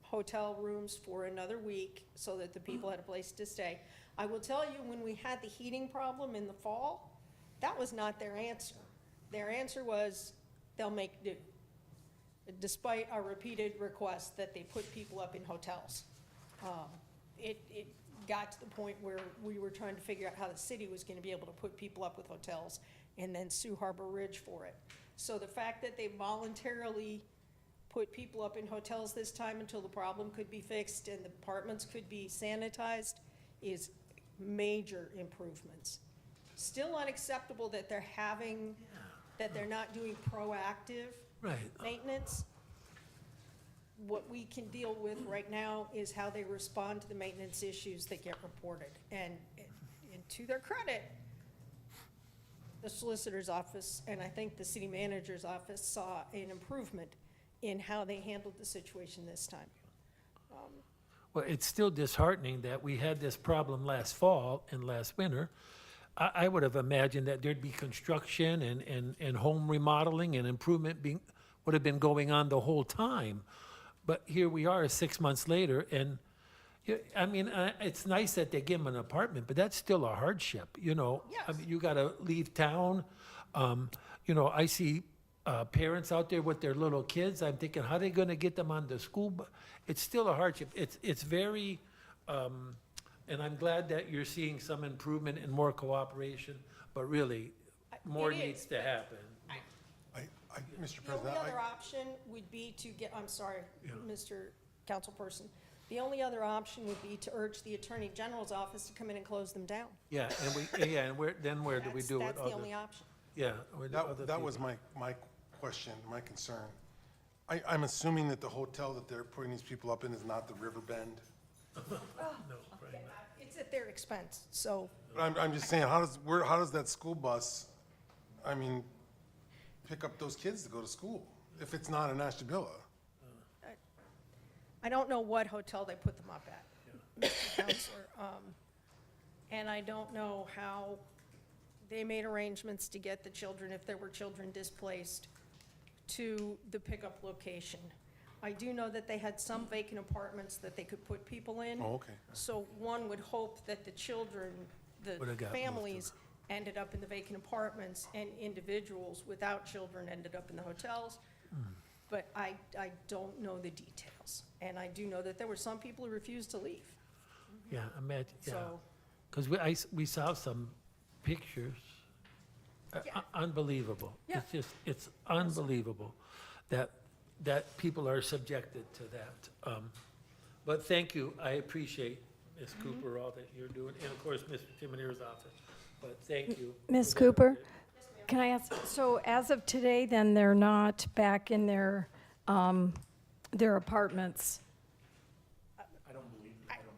hotel rooms for another week so that the people had a place to stay. I will tell you, when we had the heating problem in the fall, that was not their answer. Their answer was, they'll make do, despite our repeated requests that they put people up in hotels. It got to the point where we were trying to figure out how the city was gonna be able to put people up with hotels and then sue Harbor Ridge for it. So the fact that they voluntarily put people up in hotels this time until the problem could be fixed and the apartments could be sanitized is major improvements. Still unacceptable that they're not doing proactive Right. maintenance. What we can deal with right now is how they respond to the maintenance issues that get reported. And to their credit, the solicitor's office and I think the city manager's office saw an improvement in how they handled the situation this time. Well, it's still disheartening that we had this problem last fall and last winter. I would have imagined that there'd be construction and home remodeling and improvement would have been going on the whole time. But here we are 6 months later, and, I mean, it's nice that they give them an apartment, but that's still a hardship, you know? I Yes. mean, you gotta leave town. You know, I see parents out there with their little kids. I'm thinking, how are they gonna get them on the school bus? It's still a hardship. It's very, and I'm glad that you're seeing some improvement and more cooperation, but really, more It needs is, to but happen. Mr. The only President, other option would be to get, I'm sorry, Mr. Councilperson. The only other option would be to urge the Attorney General's office to come in and close them down. Yeah, and where do we do it? That's the only option. Yeah. with other that was people. my question, my concern. I'm assuming that the hotel that they're putting these people up in is not the Riverbend. It's at their expense, so But I'm just saying, how does that school bus, I mean, pick up those kids to go to school if it's not in Ashtabula? I don't know what hotel they put them up at, Mr. Counselor. And I don't know how they made arrangements to get the children, if there were children displaced, to the pickup location. I do know that they had some vacant apartments that they could put people in. Oh, okay. So one would hope that the children, the Would've got moved families ended up in the vacant apartments and individuals without children ended up in the hotels. But I don't know the details. And I do know that there were some people who refused to leave. Yeah, imagine, yeah. So, Because we saw some pictures. Yeah. Unbelievable. Yeah. It's unbelievable that people are subjected to that. But thank you, I appreciate, Ms. Cooper, all that you're doing, and of course, Mr. Timonero's office, but thank you. Ms. for that. Cooper, can I ask, so as of today, then they're not back in their apartments?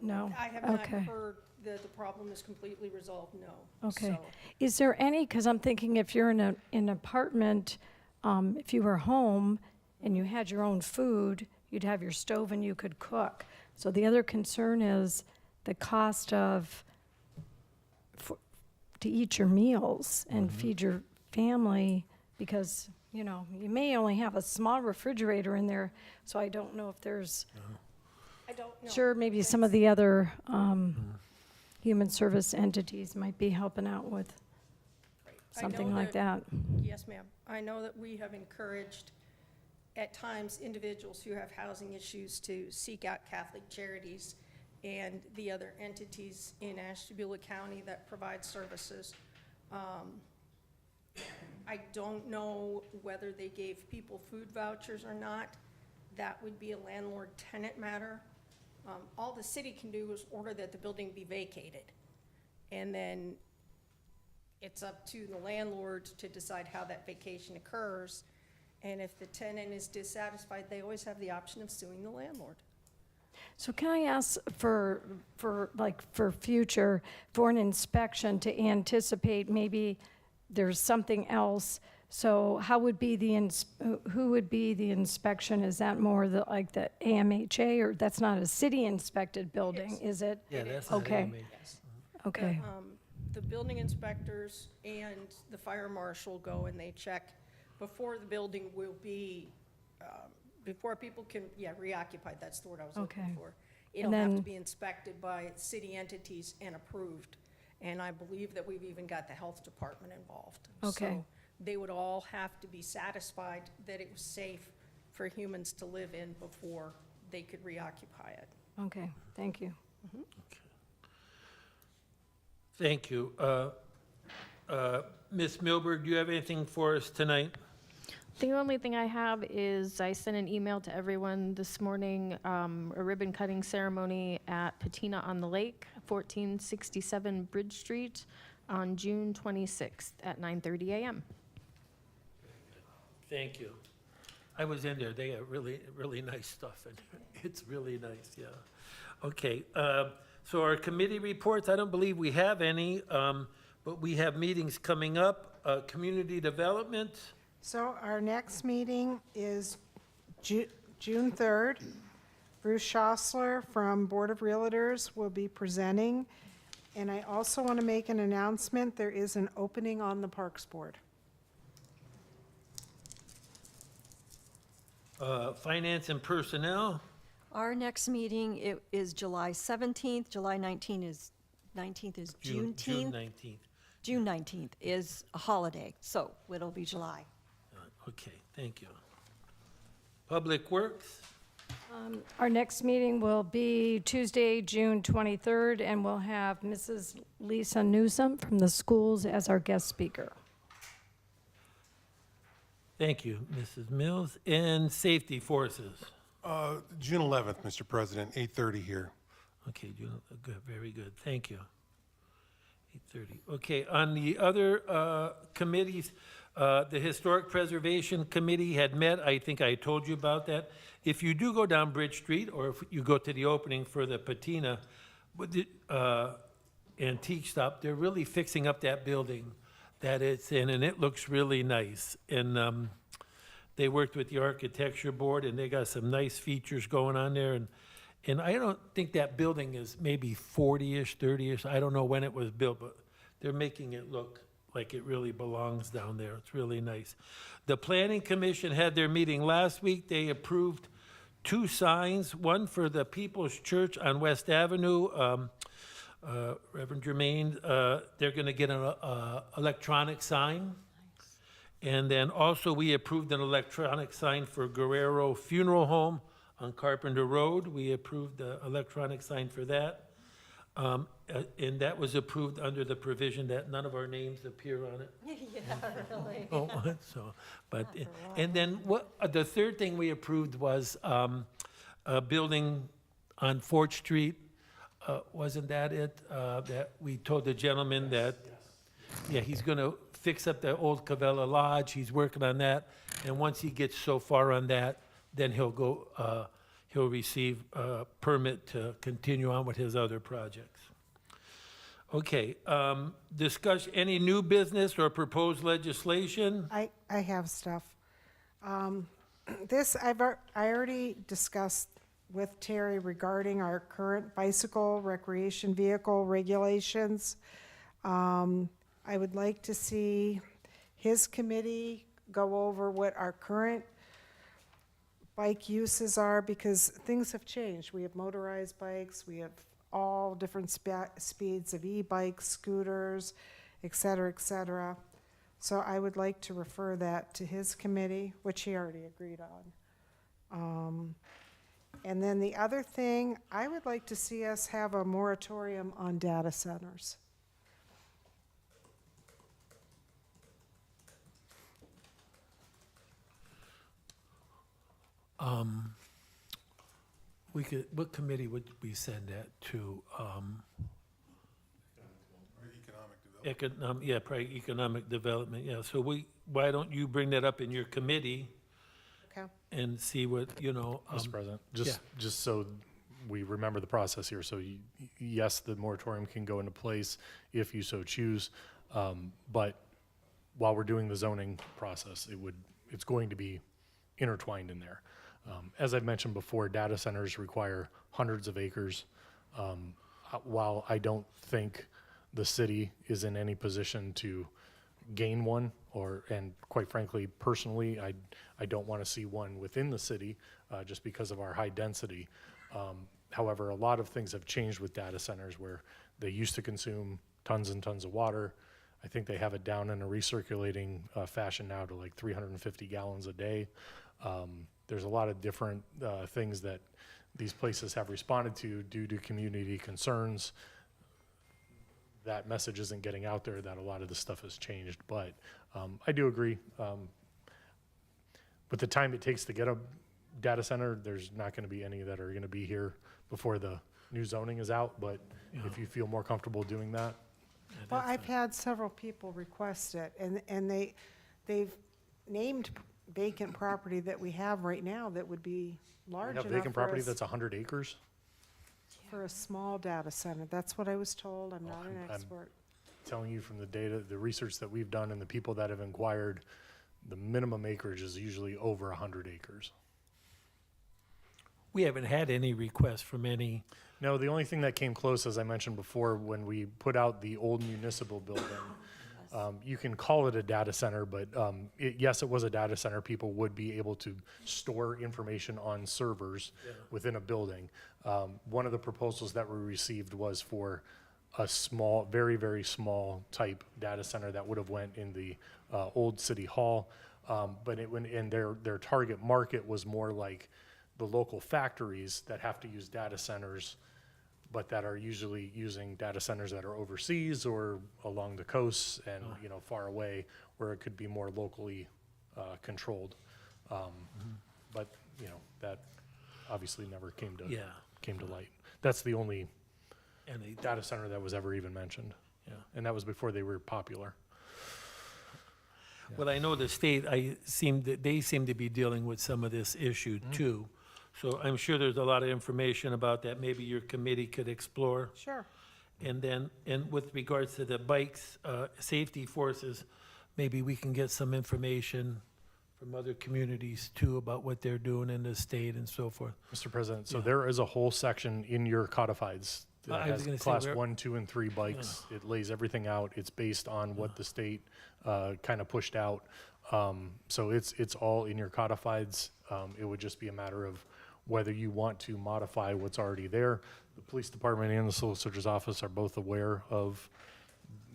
No? I have not Okay. heard that the problem is completely resolved, no. Okay. So, Is there any, because I'm thinking if you're in an apartment, if you were home and you had your own food, you'd have your stove and you could cook. So the other concern is the cost of, to eat your meals and feed your family, because you know, you may only have a small refrigerator in there, so I don't know if there's, I don't know. sure, maybe some of the other human service entities might be helping out with I something know like that. Yes, ma'am. I know that we have encouraged, at times, individuals who have housing issues to seek out Catholic Charities and the other entities in Ashtabula County that provide services. I don't know whether they gave people food vouchers or not. That would be a landlord-tenant matter. All the city can do is order that the building be vacated. And then it's up to the landlord to decide how that vacation occurs. And if the tenant is dissatisfied, they always have the option of suing the landlord. So can I ask for future, for an inspection to anticipate maybe there's something else? So how would be who would be the inspection? Is that more like the AMHA, or that's not a city inspected building, is it? Yeah, that's not Okay. AMA. Okay, The building inspectors and the fire marshal go and they check before the building will be, before people can, reoccupied, that's the word I was looking Okay. for. It'll And have to then- be inspected by city entities and approved. And I believe that we've even got the health department involved. Okay. So they would all have to be satisfied that it was safe for humans to live in before they could reoccupy it. okay, thank you. Thank you. Ms. Milberg, do you have anything for us tonight? The only thing I have is I sent an email to everyone this morning, a ribbon cutting ceremony at Patina on the Lake, 1467 Bridge Street on June 26th at 9:30 a.m. Thank you. I was in there. They have really, really nice stuff in there. It's really nice, yeah. Okay, so our committee reports, I don't believe we have any, but we have meetings coming up. Community development, So our next meeting is June 3rd. Bruce Schossler from Board of Realtors will be presenting. And I also want to make an announcement. There is an opening on the Parks Board. finance and personnel. Our next meeting is July 17th. July 19th is June Juneteenth. 19th. June 19th is a holiday, so it'll be July. Okay, thank you. Public Works, Our next meeting will be Tuesday, June 23rd, and we'll have Mrs. Lisa Newsom from the schools as our guest speaker. thank you, Mrs. Mills. And Safety Forces. June 11th, Mr. President, 8:30 here. Okay, good, very good, thank you. 8:30. Okay, on the other committees, the Historic Preservation Committee had met, I think I told you about that. If you do go down Bridge Street, or if you go to the opening for the Patina, with the antique shop, they're really fixing up that building that it's in, and it looks really nice. And they worked with the Architecture Board, and they got some nice features going on there, and I don't think that building is maybe 40-ish, 30-ish, I don't know when it was built, but they're making it look like it really belongs down there. It's really nice. The Planning Commission had their meeting last week. They approved 2 signs, one for the People's Church on West Avenue. Reverend Germain, they're gonna get an electronic sign. And then also, we approved an electronic sign for Guerrero Funeral Home on Carpenter Road. We approved the electronic sign for that. And that was approved under the provision that none of our names appear on it. Yeah, really. Oh, so, but, and then the third thing we approved was a building on Fort Street. Wasn't that it? That we told the gentleman that, yeah, he's gonna fix up the old Cavella Lodge. He's working on that. And once he gets so far on that, then he'll receive a permit to continue on with his other projects. Okay, discuss any new business or proposed legislation? I have stuff. This, I already discussed with Terry regarding our current bicycle recreation vehicle regulations. I would like to see his committee go over what our current bike uses are, because things have changed. We have motorized bikes, we have all different speeds of e-bikes, scooters, et cetera, et cetera. So I would like to refer that to his committee, which he already agreed on. And then the other thing, I would like to see us have a moratorium on data centers. We could, what committee would we send that to? Or economic development. Yeah, probably economic development, yeah. So why don't you bring that up in your committee Okay. and see what, you know? Mr. President, just so we remember the process here, so yes, the moratorium can go into place if you so choose, but while we're doing the zoning process, it's going to be intertwined in there. As I've mentioned before, data centers require hundreds of acres. While I don't think the city is in any position to gain one, and quite frankly, personally, I don't want to see one within the city just because of our high density. However, a lot of things have changed with data centers where they used to consume tons and tons of water. I think they have it down in a recirculating fashion now to like 350 gallons a day. There's a lot of different things that these places have responded to due to community concerns. That message isn't getting out there that a lot of this stuff has changed, but I do agree. With the time it takes to get a data center, there's not going to be any that are going to be here before the new zoning is out, but if you feel more comfortable doing that. Well, I've had several people request it, and they've named vacant property that we have right now that would be large We have enough vacant for property us that's 100 acres. for a small data center. That's what I was told. I'm not an I'm- expert. Telling you from the data, the research that we've done and the people that have inquired, the minimum acreage is usually over 100 acres. We haven't had any requests from any, No, the only thing that came close, as I mentioned before, when we put out the old municipal building, you can call it a data center, but yes, it was a data center. People would be able to store information on servers within a building. One of the proposals that we received was for a small, very, very small type data center that would have went in the old city hall. But it went in their target market was more like the local factories that have to use data centers, but that are usually using data centers that are overseas or along the coasts and, far away, where it could be more locally controlled. But, that obviously never came to light. That's the only and they, data center that was ever even mentioned. Yeah. And that was before they were popular. well, I know the state, they seem to be dealing with some of this issue too. So I'm sure there's a lot of information about that maybe your committee could explore. Sure. And then, and with regards to the bikes, safety forces, maybe we can get some information from other communities too about what they're doing in the state and so forth. Mr. President, so Yeah. there is a whole section in your codifieds that I was has gonna say, class where- 1, 2, and 3 bikes. It lays everything out. It's based on what the state kind of pushed out. So it's all in your codifieds. It would just be a matter of whether you want to modify what's already there. The police department and the solicitor's office are both aware of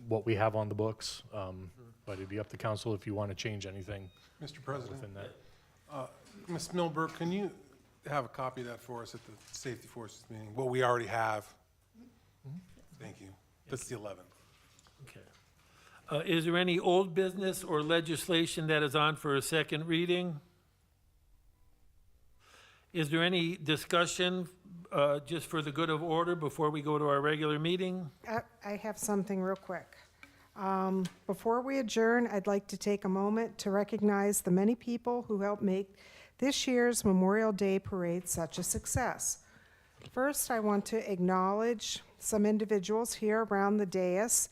what we have on the books. But it'd be up to council if you want to change anything Mr. President, within that. Ms. Milberg, can you have a copy of that for us at the Safety Forces meeting? What we already have? Thank you. That's the 11th. Okay. Is there any old business or legislation that is on for a second reading? Is there any discussion, just for the good of order, before we go to our regular meeting? I have something real quick. Before we adjourn, I'd like to take a moment to recognize the many people who helped make this year's Memorial Day Parade such a success. First, I want to acknowledge some individuals here around the dais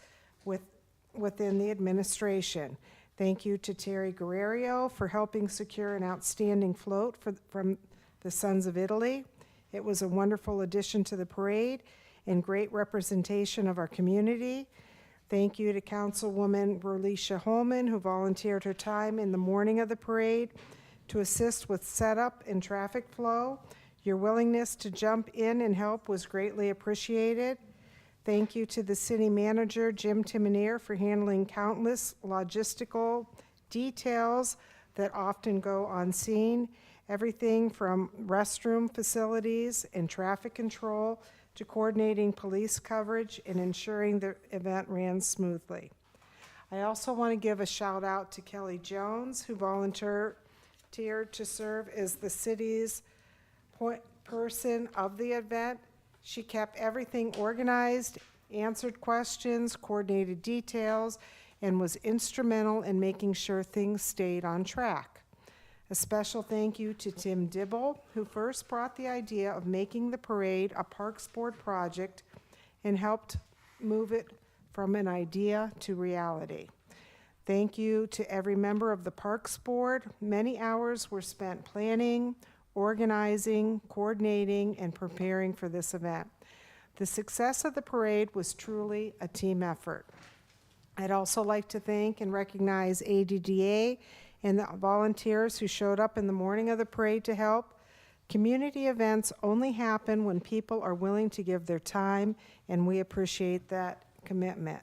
within the administration. Thank you to Terry Guerrero for helping secure an outstanding float from the Sons of Italy. It was a wonderful addition to the parade and great representation of our community. Thank you to Councilwoman Berlicia Holman, who volunteered her time in the morning of the parade to assist with setup and traffic flow. Your willingness to jump in and help was greatly appreciated. Thank you to the city manager, Jim Timonier, for handling countless logistical details that often go unseen. Everything from restroom facilities and traffic control to coordinating police coverage and ensuring the event ran smoothly. I also want to give a shout out to Kelly Jones, who volunteered to serve as the city's point person of the event. She kept everything organized, answered questions, coordinated details, and was instrumental in making sure things stayed on track. A special thank you to Tim Dibble, who first brought the idea of making the parade a Parks Board project and helped move it from an idea to reality. Thank you to every member of the Parks Board. Many hours were spent planning, organizing, coordinating, and preparing for this event. The success of the parade was truly a team effort. I'd also like to thank and recognize ADDA and the volunteers who showed up in the morning of the parade to help. Community events only happen when people are willing to give their time, and we appreciate that commitment.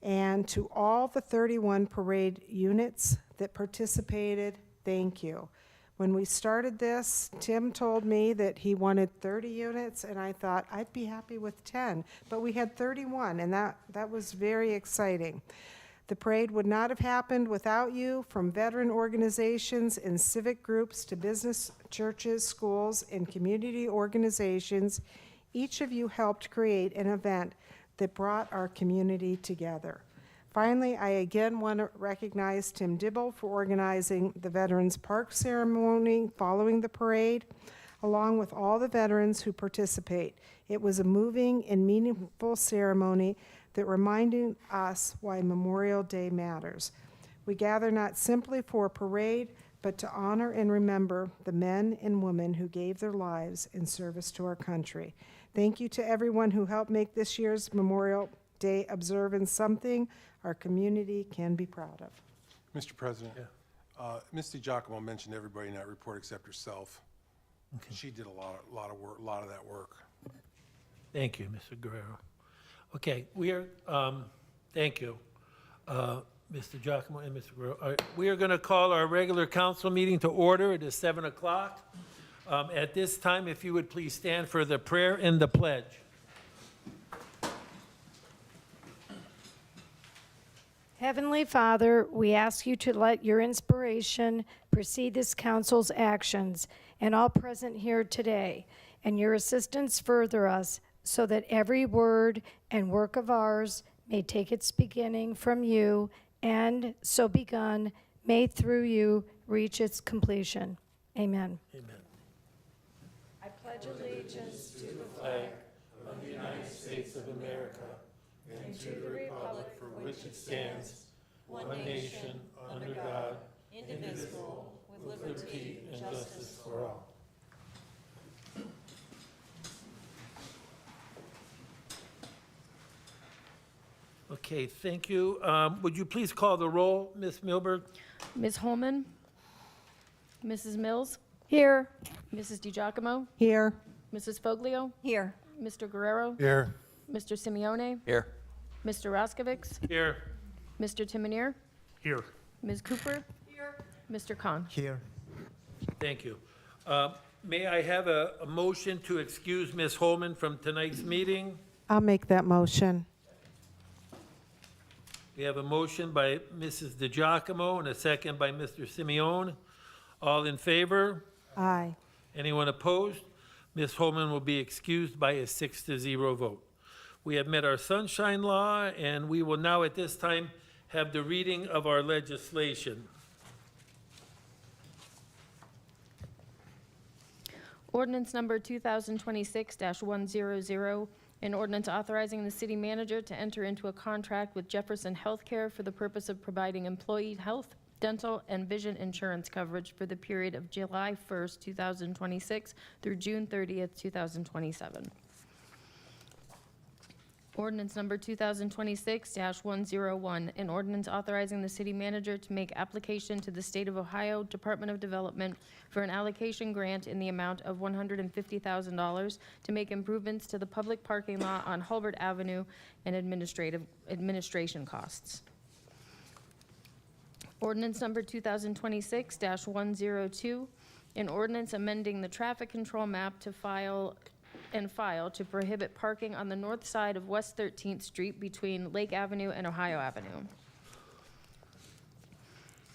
And to all the 31 parade units that participated, thank you. When we started this, Tim told me that he wanted 30 units, and I thought I'd be happy with 10, but we had 31, and that was very exciting. The parade would not have happened without you, from veteran organizations and civic groups to business, churches, schools, and community organizations. Each of you helped create an event that brought our community together. Finally, I again want to recognize Tim Dibble for organizing the Veterans Park ceremony following the parade, along with all the veterans who participate. It was a moving and meaningful ceremony that reminded us why Memorial Day matters. We gather not simply for a parade, but to honor and remember the men and women who gave their lives in service to our country. Thank you to everyone who helped make this year's Memorial Day observance something our community can be proud of. Mr. President, Ms. DiGiacomo mentioned everybody in that report except herself. She did a lot of that work. Thank you, Mr. Guerrero. Okay, we are, thank you, Mr. Giacomo and Mr. Guerrero. We are going to call our regular council meeting to order. It is 7 o'clock. At this time, if you would please stand for the prayer and the pledge. Heavenly Father, we ask you to let your inspiration precede this council's actions and all present here today, and your assistance further us so that every word and work of ours may take its beginning from you, and so begun, may through you reach its completion. Amen. Amen. I pledge allegiance to the Flag of the United States of America and to the republic for which it stands, one nation, under God, indivisible, with liberty and justice for all. Okay, thank you. Would you please call the roll, Ms. Milberg? Ms. Holman? Mrs. Mills? Here. Mrs. DiGiacomo? Here. Mrs. Foglio? Here. Mr. Guerrero? Here. Mr. Simeone? Here. Mr. Roskovich? Here. Mr. Timonier? Here. Ms. Cooper? Here. Mr. Khan? Here. Thank you. May I have a motion to excuse Ms. Holman from tonight's meeting? I'll make that motion. We have a motion by Mrs. DiGiacomo and a second by Mr. Simeone. All in favor? Aye. Anyone opposed? Ms. Holman will be excused by a 6-0 vote. We have met our sunshine law, and we will now at this time have the reading of our legislation. Ordinance number 2026-100, an ordinance authorizing the city manager to enter into a contract with Jefferson Healthcare for the purpose of providing employee health, dental, and vision insurance coverage for the period of July 1st, 2026 through June 30th, 2027. Ordinance number 2026-101, an ordinance authorizing the city manager to make application to the State of Ohio Department of Development for an allocation grant in the amount of $150,000 to make improvements to the public parking lot on Hulbert Avenue and administration costs. Ordinance number 2026-102, an ordinance amending the traffic control map to file to prohibit parking on the north side of West 13th Street between Lake Avenue and Ohio Avenue.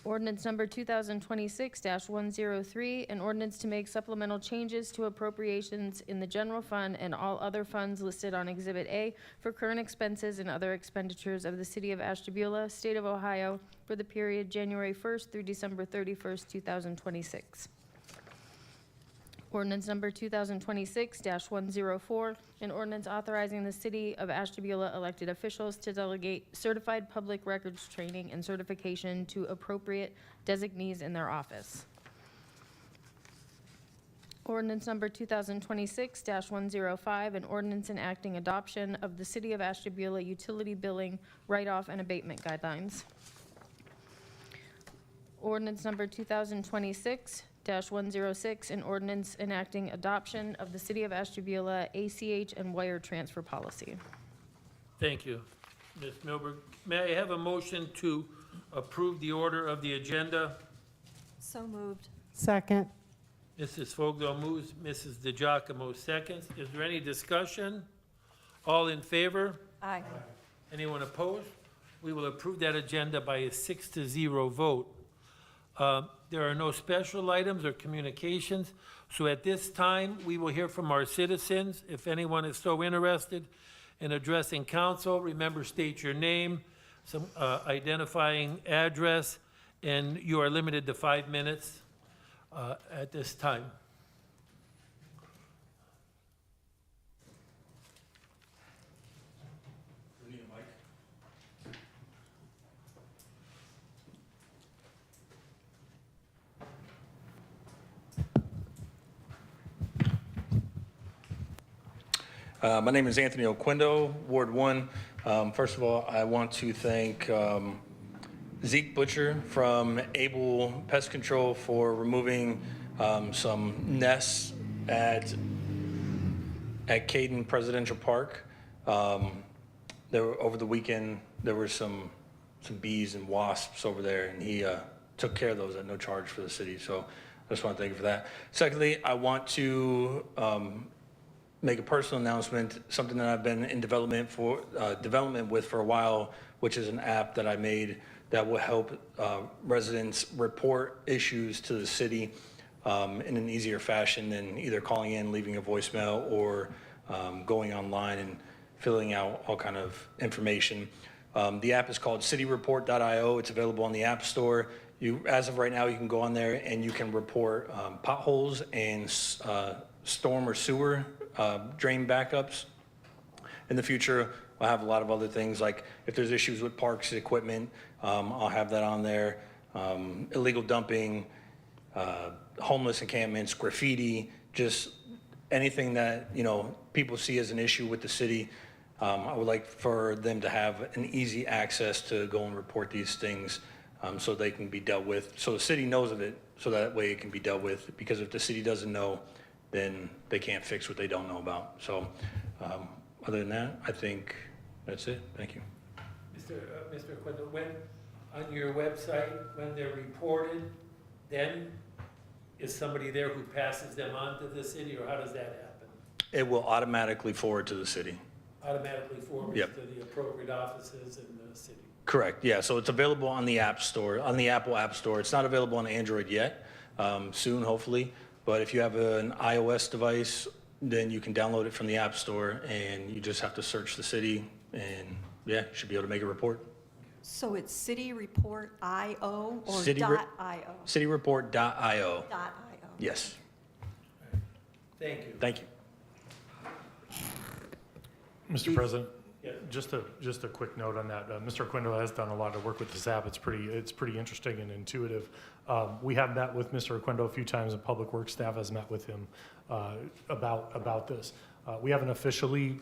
Ordinance number 2026-103, an ordinance to make supplemental changes to appropriations in the general fund and all other funds listed on Exhibit A for current expenses and other expenditures of the city of Ashtabula, state of Ohio, for the period January 1st through December 31st, 2026. Ordinance number 2026-104, an ordinance authorizing the city of Ashtabula elected officials to delegate certified public records training and certification to appropriate designees in their office. Ordinance number 2026-105, an ordinance enacting adoption of the city of Ashtabula utility billing write-off and abatement guidelines. Ordinance number 2026-106, an ordinance enacting adoption of the City of Ashtabula ACH and wire transfer policy. Thank you, Ms. Milberg. May I have a motion to approve the order of the agenda? So moved. Second. Mrs. Fogel moves, Mrs. DeGiacomo seconds. Is there any discussion? All in favor? Aye. Anyone opposed? We will approve that agenda by a 6-0 vote. There are no special items or communications, so at this time, we will hear from our citizens. If anyone is so interested in addressing council, remember, state your name, some identifying address, and you are limited to 5 minutes at this time. My name is Anthony Oquindo, Ward 1. First of all, I want to thank Zeke Butcher from Able Pest Control for removing some nests at Caden Presidential Park. Over the weekend, there were some bees and wasps over there, and he took care of those at no charge for the city. So I just want to thank you for that. Secondly, I want to make a personal announcement, something that I've been in development with for a while, which is an app that I made that will help residents report issues to the city in an easier fashion than either calling in, leaving a voicemail, or going online and filling out all kind of information. The app is called cityreport.io. It's available on the App Store. As of right now, you can go on there and you can report potholes and storm or sewer drain backups. In the future, I'll have a lot of other things, like if there's issues with parks equipment, I'll have that on there. Illegal dumping, homeless encampments, graffiti, just anything that, people see as an issue with the city. I would like for them to have an easy access to go and report these things so they can be dealt with. So the city knows of it, so that way it can be dealt with. Because if the city doesn't know, then they can't fix what they don't know about. So other than that, I think that's it. Thank you. Mr. Quinto, when, on your website, when they're reported, then is somebody there who passes them on to the city, or how does that happen? It will automatically forward to the city. Automatically forwards Yep. to the appropriate offices in the city? Correct, yeah. So it's available on the App Store, on the Apple App Store. It's not available on Android yet, soon, hopefully. But if you have an iOS device, then you can download it from the App Store, and you just have to search the city, and yeah, you should be able to make a report. So it's cityreport.io or City.io. .io? Cityreport.io. .io. Yes, Thank you. thank you. Mr. President, Just a quick note on that. Mr. Oquendo has done a lot of work with this app. It's pretty interesting and intuitive. We have met with Mr. Oquendo a few times, and Public Works staff has met with him about this. We haven't officially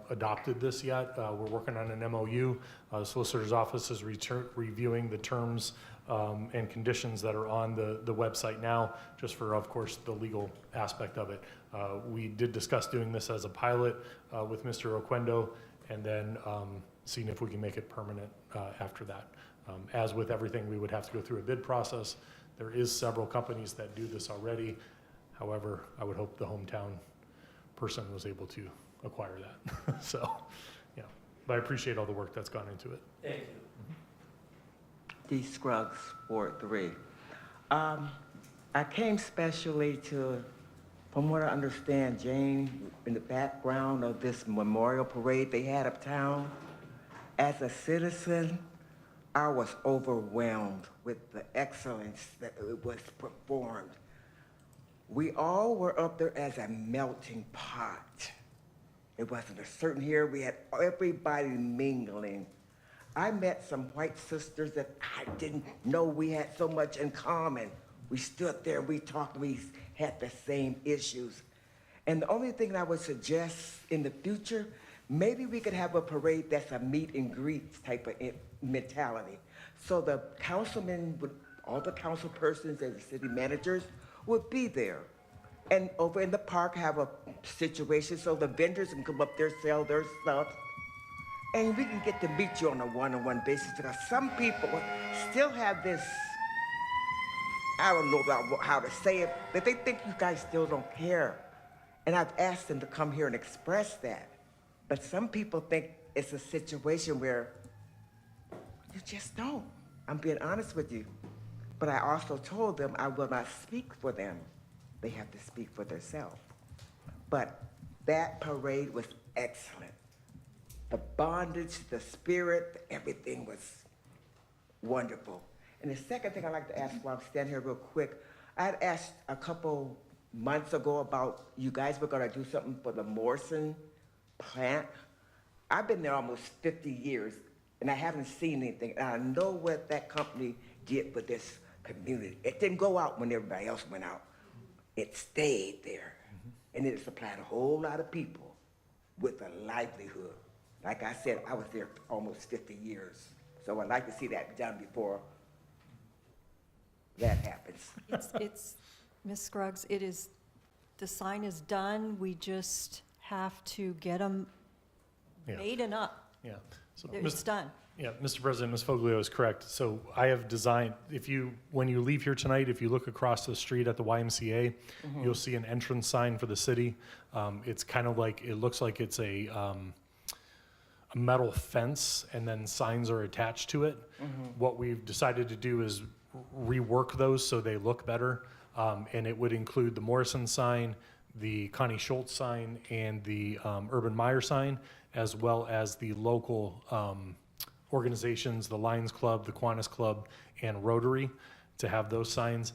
adopted this yet. We're working on an MOU. The Solicitor's Office is reviewing the terms and conditions that are on the website now, just for, of course, the legal aspect of it. We did discuss doing this as a pilot with Mr. Oquendo, and then seeing if we can make it permanent after that. As with everything, we would have to go through a bid process. There is several companies that do this already. However, I would hope the hometown person was able to acquire that. So, yeah, but I appreciate all the work that's gone into it. Thank you. D. Scruggs, Ward 3. I came specially to, from what I understand, Jane, in the background of this memorial parade they had uptown. As a citizen, I was overwhelmed with the excellence that it was performed. We all were up there as a melting pot. It wasn't a certain here, we had everybody mingling. I met some white sisters that I didn't know we had so much in common. We stood there, we talked, we had the same issues. And the only thing I would suggest in the future, maybe we could have a parade that's a meet and greet type of mentality. So the councilmen, all the council persons and the city managers would be there. And over in the park, have a situation so the vendors can come up there, sell their stuff. And we can get to meet you on a one-on-one basis, because some people still have this, I don't know about how to say it, but they think you guys still don't care. And I've asked them to come here and express that. But some people think it's a situation where you just don't. I'm being honest with you. But I also told them I will not speak for them. They have to speak for themselves. But that parade was excellent. The bondage, the spirit, everything was wonderful. And the second thing I'd like to ask while I'm standing here real quick, I had asked a couple months ago about you guys were gonna do something for the Morrison plant. I've been there almost 50 years and I haven't seen anything. And I know what that company did for this community. It didn't go out when everybody else went out. It stayed there. And it supplied a whole lot of people with a livelihood. Like I said, I was there almost 50 years. So I'd like to see that done before that happens. It's, Ms. Scruggs, it is, the sign is done. We just have to get them Yeah. made and up. Yeah. So, It's done. Yeah, Mr. President, Ms. Foglio is correct. So I have designed, when you leave here tonight, if you look across the street at the YMCA, you'll see an entrance sign for the city. It's kind of like, it looks like it's a metal fence and then signs are attached to it. What we've decided to do is rework those so they look better. And it would include the Morrison sign, the Connie Schultz sign, and the Urban Meyer sign, as well as the local organizations, the Lions Club, the Kiwanis Club, and Rotary, to have those signs.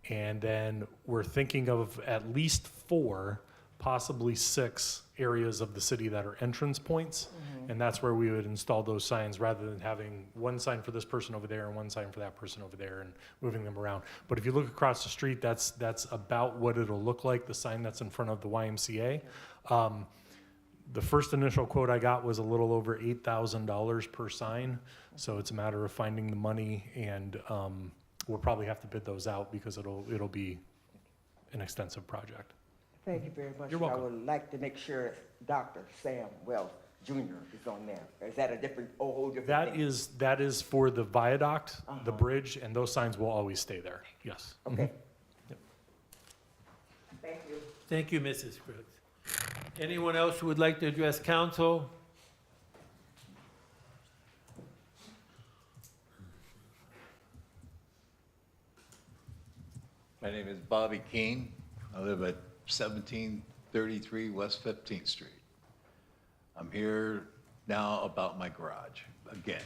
And then we're thinking of at least 4, possibly 6 areas of the city that are entrance points. And that's where we would install those signs, rather than having one sign for this person over there and one sign for that person over there and moving them around. But if you look across the street, that's about what it'll look like, the sign that's in front of the YMCA. The first initial quote I got was a little over $8,000 per sign. So it's a matter of finding the money, and we'll probably have to bid those out because it'll be an extensive project. Thank you very much. You're welcome. I would like to make sure Dr. Sam Wells Jr. is on there. Or is that a different, whole different thing? That is for the viaduct, the bridge, and those signs will always stay there, yes. Okay. Yep. Thank you. Thank you, Mrs. Brooks. Anyone else who would like to address council? My name is Bobby Keene. I live at 1733 West 15th Street. I'm here now about my garage, again.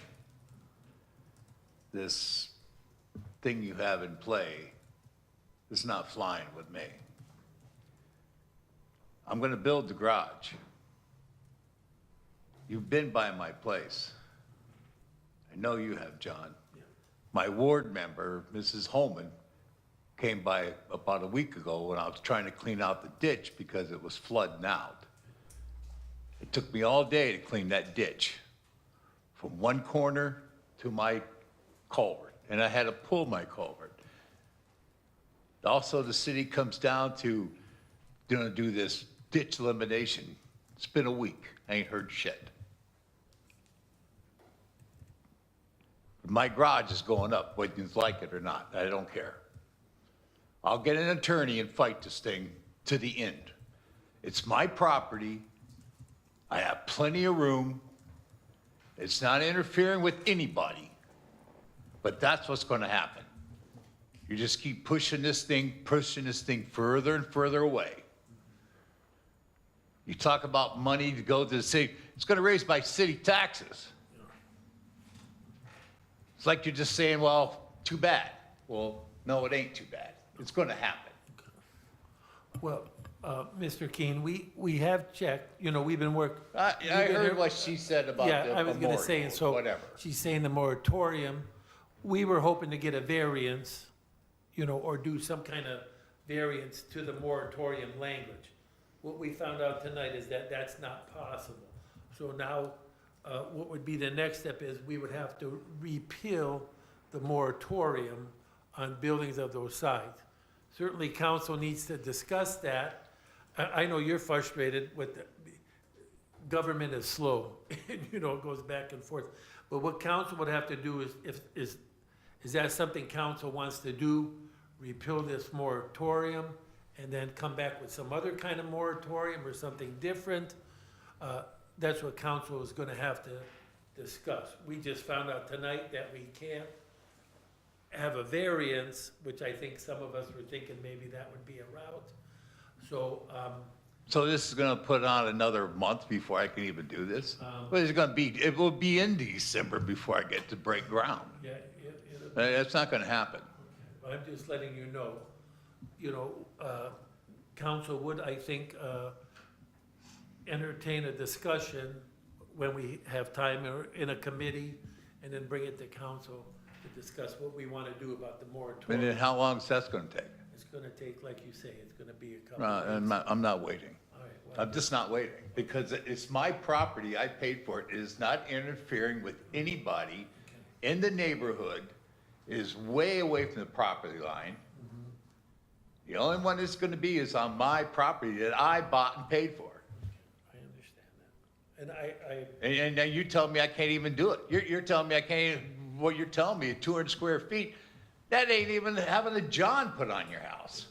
This thing you have in play is not flying with me. I'm gonna build the garage. you've been by my place. I know you have, John. My ward member, Mrs. Holman, came by about a week ago when I was trying to clean out the ditch because it was flooding out. It took me all day to clean that ditch from one corner to my culvert, and I had to pull my culvert. Also, the city comes down to do this ditch elimination. It's been a week. I ain't heard shit. My garage is going up, whether you like it or not. I don't care. I'll get an attorney and fight this thing to the end. It's my property. I have plenty of room. It's not interfering with anybody. But that's what's going to happen. You just keep pushing this thing further and further away. You talk about money to go to the city. It's going to raise my city taxes. It's like you're just saying, well, too bad. Well, no, it ain't too bad. It's going to happen. Well, Mr. Keene, we have checked, you know, we've been working. I heard what she said about the Yeah, I was gonna say, moratorium, so, whatever. she's saying the moratorium, we were hoping to get a variance, you know, or do some kind of variance to the moratorium language. What we found out tonight is that that's not possible. So now, what would be the next step is we would have to repeal the moratorium on buildings of those size. Certainly, council needs to discuss that. I know you're frustrated with the government is slow, and, you know, it goes back and forth. But what council would have to do is that something council wants to do? Repeal this moratorium and then come back with some other kind of moratorium or something different? That's what council is gonna have to discuss. We just found out tonight that we can't have a variance, which I think some of us were thinking maybe that would be a route. So, So this is going to put on another month before I can even do this? But it's going to be, it will be in December before I get to break ground. yeah, That's not going to happen. I'm just letting you know, council would, I think, entertain a discussion when we have time or in a committee, and then bring it to council to discuss what we want to do about the And moratorium. then how long is that going to take? It's gonna take, like you say, it's gonna be a couple of I'm weeks. not waiting. All right, well, I'm just not waiting, because it's my property, I paid for it, it is not interfering with anybody in the neighborhood, it is way away from the property line. The only one it's gonna be is on my property that I bought and paid for. I understand that. And And now you tell me I can't even do it. You're telling me I can't, what you're telling me, 200 square feet, that ain't even having a John put on your house.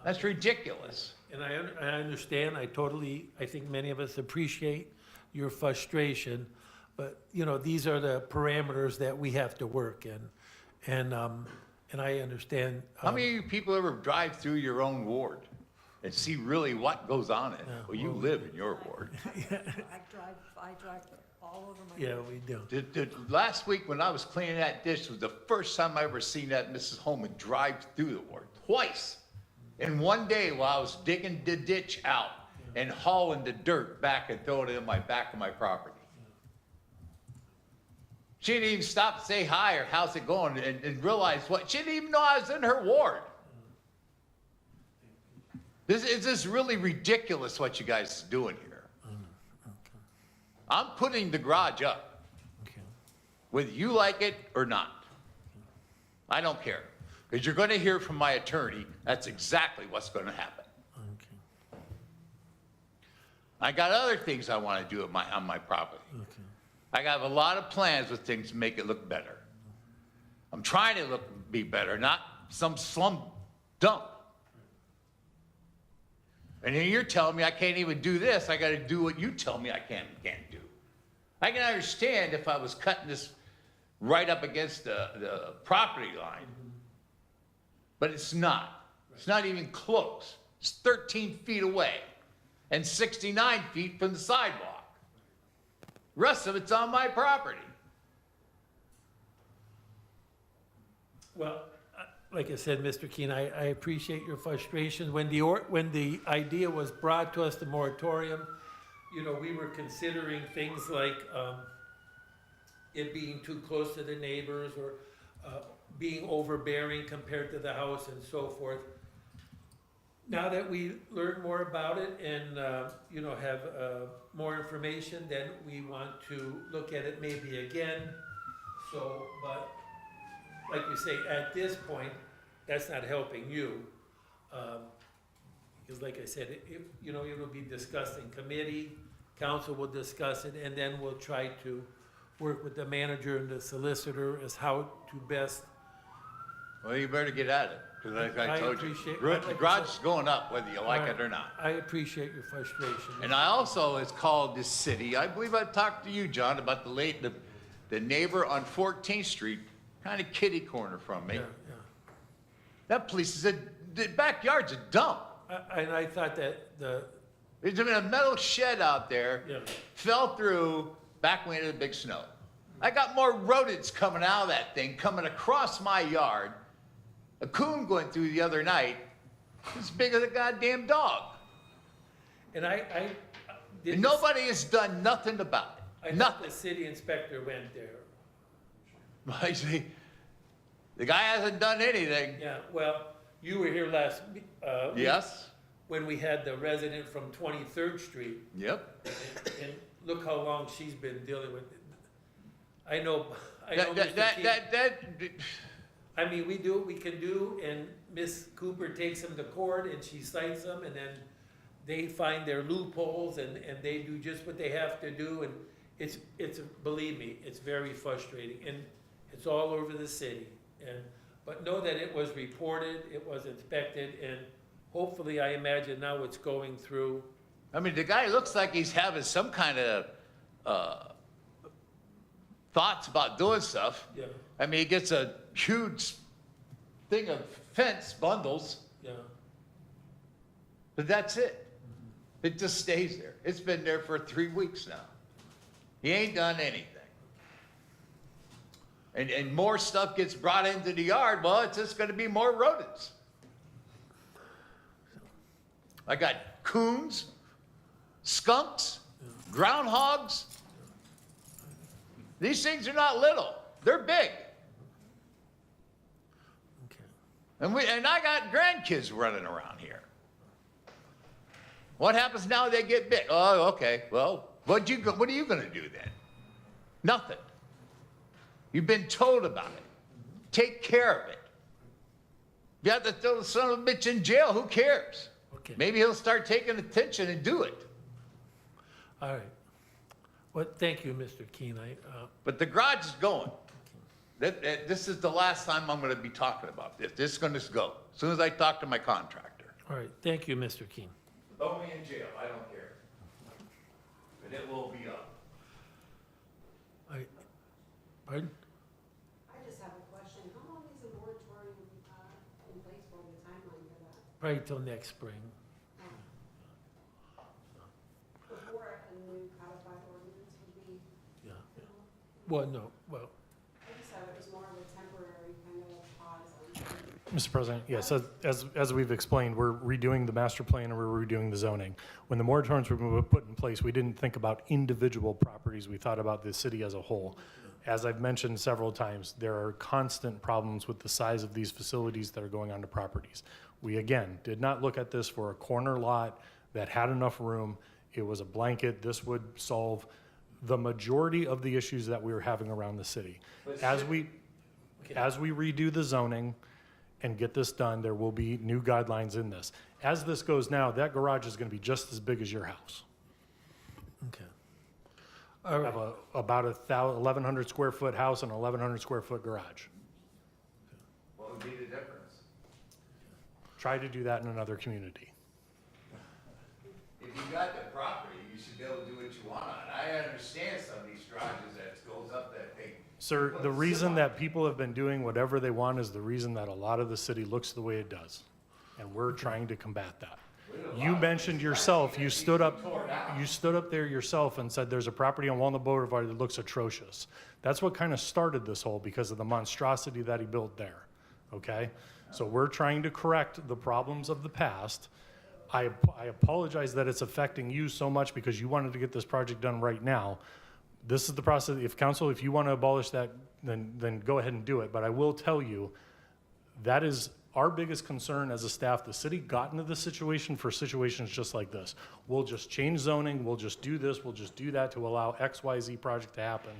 That's ridiculous. And I understand, I think many of us appreciate your frustration, but, you know, these are the parameters that we have to work in. And I understand. How many of you people ever drive through your own ward and see really what goes on in it? Well, you live in your ward. I drive all over my. Yeah, we do. Last week when I was cleaning that dish was the first time I ever seen that Mrs. Holman drive through the ward, twice. In one day while I was digging the ditch out and hauling the dirt back and throwing it in my back of my property. She didn't even stop to say hi or how's it going and realize what, she didn't even know I was in her ward. This is just really ridiculous what you guys are doing here. I'm putting the garage up, whether you like it or not. I don't care, because you're going to hear from my attorney, that's exactly what's going to happen. I got other things I want to do on my property. I got a lot of plans with things to make it look better. I'm trying to be better, not some slum dump. And then you're telling me I can't even do this. I got to do what you tell me I can't do. I can understand if I was cutting this right up against the property line, but it's not. It's not even close. It's 13 feet away and 69 feet from the sidewalk. The rest of it's on my property. Well, like I said, Mr. Keene, I appreciate your frustration. When the idea was brought to us, the moratorium, you know, we were considering things like, it being too close to the neighbors or, being overbearing compared to the house and so forth. Now that we learn more about it and, you know, have, more information, then we want to look at it maybe again. So, but, like you say, at this point, that's not helping you. Because like I said, you know, it will be discussed in committee, council will discuss it, and then we'll try to work with the manager and the solicitor as how to best. Well, you better get at it, because like I I told you, appreciate- the garage is going up whether you like it or not. I appreciate your frustration. And I also has called this city, I believe I talked to you, John, about the neighbor on 14th Street, kind of kitty corner from me. Yeah, That place is the backyard's a dump. yeah. And I thought that There's been a metal shed out there, Yeah. fell through back when it had the big snow. I got more rodents coming out of that thing, coming across my yard. A coon going through the other night, as big as a goddamn dog. and I did. And nobody has done nothing about I it. thought Nothing. the city inspector went there. I see. The guy hasn't done anything. Yeah, well, you were here last, week Yes? when we had the resident from 23rd Street, Yep. and look how long she's been dealing with it. I know That, Mr. that, King. that, I mean, we do what we can do, and Miss Cooper takes them to court, and she cites them, and then they find their loopholes, and they do just what they have to do, and it's, believe me, it's very frustrating, and it's all over the city. But know that it was reported, it was inspected, and hopefully, I imagine now it's going through. I mean, the guy looks like he's having some kind of, thoughts about doing stuff. Yeah, I mean, he gets a huge thing of fence bundles, yeah. but that's it. It just stays there. It's been there for 3 weeks now. He ain't done anything. And more stuff gets brought into the yard, well, it's just gonna be more rodents. I got coons, skunks, groundhogs. These things are not little, they're big. Okay. And I got grandkids running around here. What happens now they get big? Oh, okay, well, what are you gonna do then? Nothing. You've been told about it. Take care of it. If you have to throw the son of a bitch in jail, who cares? Okay. Maybe he'll start taking attention and do it. All right. Well, thank you, Mr. Keene. But the garage is going. This is the last time I'm gonna be talking about this. This is gonna go, as soon as I talk to my contractor. All right, thank you, Mr. Keene. Throw me in jail, I don't care. But it will be up. Pardon? I just have a question. How long is the moratorium in place for, the timeline for that? Probably till next spring. Before a new codified ordinance would be, Yeah. Well, no, well, I just thought it was more of a temporary kind of pause on. Mr. President, yes, as we've explained, we're redoing the master plan and we're redoing the zoning. When the moratoriums were put in place, we didn't think about individual properties, we thought about the city as a whole. As I've mentioned several times, there are constant problems with the size of these facilities that are going onto properties. We, again, did not look at this for a corner lot that had enough room. It was a blanket. This would solve the majority of the issues that we were having around the city. As we redo the zoning and get this done, there will be new guidelines in this. As this goes now, that garage is going to be just as big as your house. okay. All right. Have about 1,100 square foot house and 1,100 square foot garage. What would be the difference? Try to do that in another community. If you got the property, you should be able to do what you want on it. I understand some of these garages that goes up that big. Sir, the reason that people have been doing whatever they want is the reason that a lot of the city looks the way it does. And we're trying to combat that. You mentioned yourself, you stood up there yourself and said there's a property on Walnut Boulevard that looks atrocious. That's what kind of started this whole, because of the monstrosity that he built there, okay? So we're trying to correct the problems of the past. I apologize that it's affecting you so much because you wanted to get this project done right now. This is the process. If you want to abolish that, then go ahead and do it. But I will tell you, that is our biggest concern as a staff. The city got into this situation for situations just like this. We'll just change zoning, we'll just do this, we'll just do that to allow XYZ project to happen.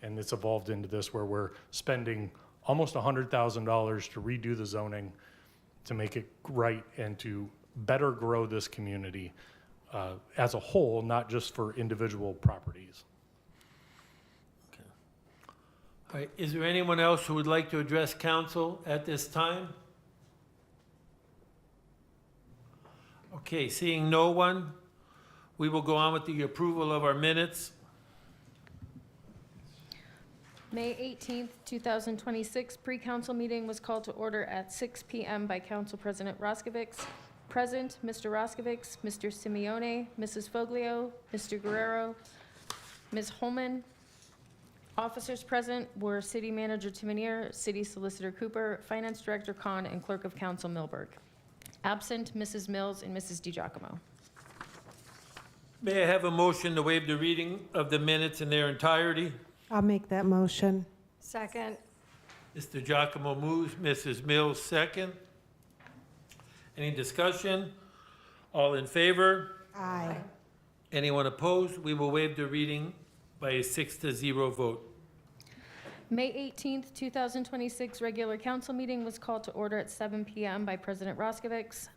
And it's evolved into this where we're spending almost $100,000 to redo the zoning to make it right and to better grow this community as a whole, not just for individual properties. All right, is there anyone else who would like to address council at this time? Okay, seeing no one, we will go on with the approval of our minutes. May 18th, 2026, pre-council meeting was called to order at 6 PM by Council President Roscovics. Present, Mr. Roscovics, Mr. Simeone, Mrs. Foglio, Mr. Guerrero, Ms. Holman. Officers present were City Manager Timonier, City Solicitor Cooper, Finance Director Khan, and Clerk of Council Milberg. Absent, Mrs. Mills and Mrs. DiGiacomo. May I have a motion to waive the reading of the minutes in their entirety? I'll make that motion. Second. Mr. Giacomo moves, Mrs. Mills second. Any discussion? All in favor? Aye. Anyone opposed? We will waive the reading by a 6-0 vote. May 18th, 2026, regular council meeting was called to order at 7 PM by President Roscovics.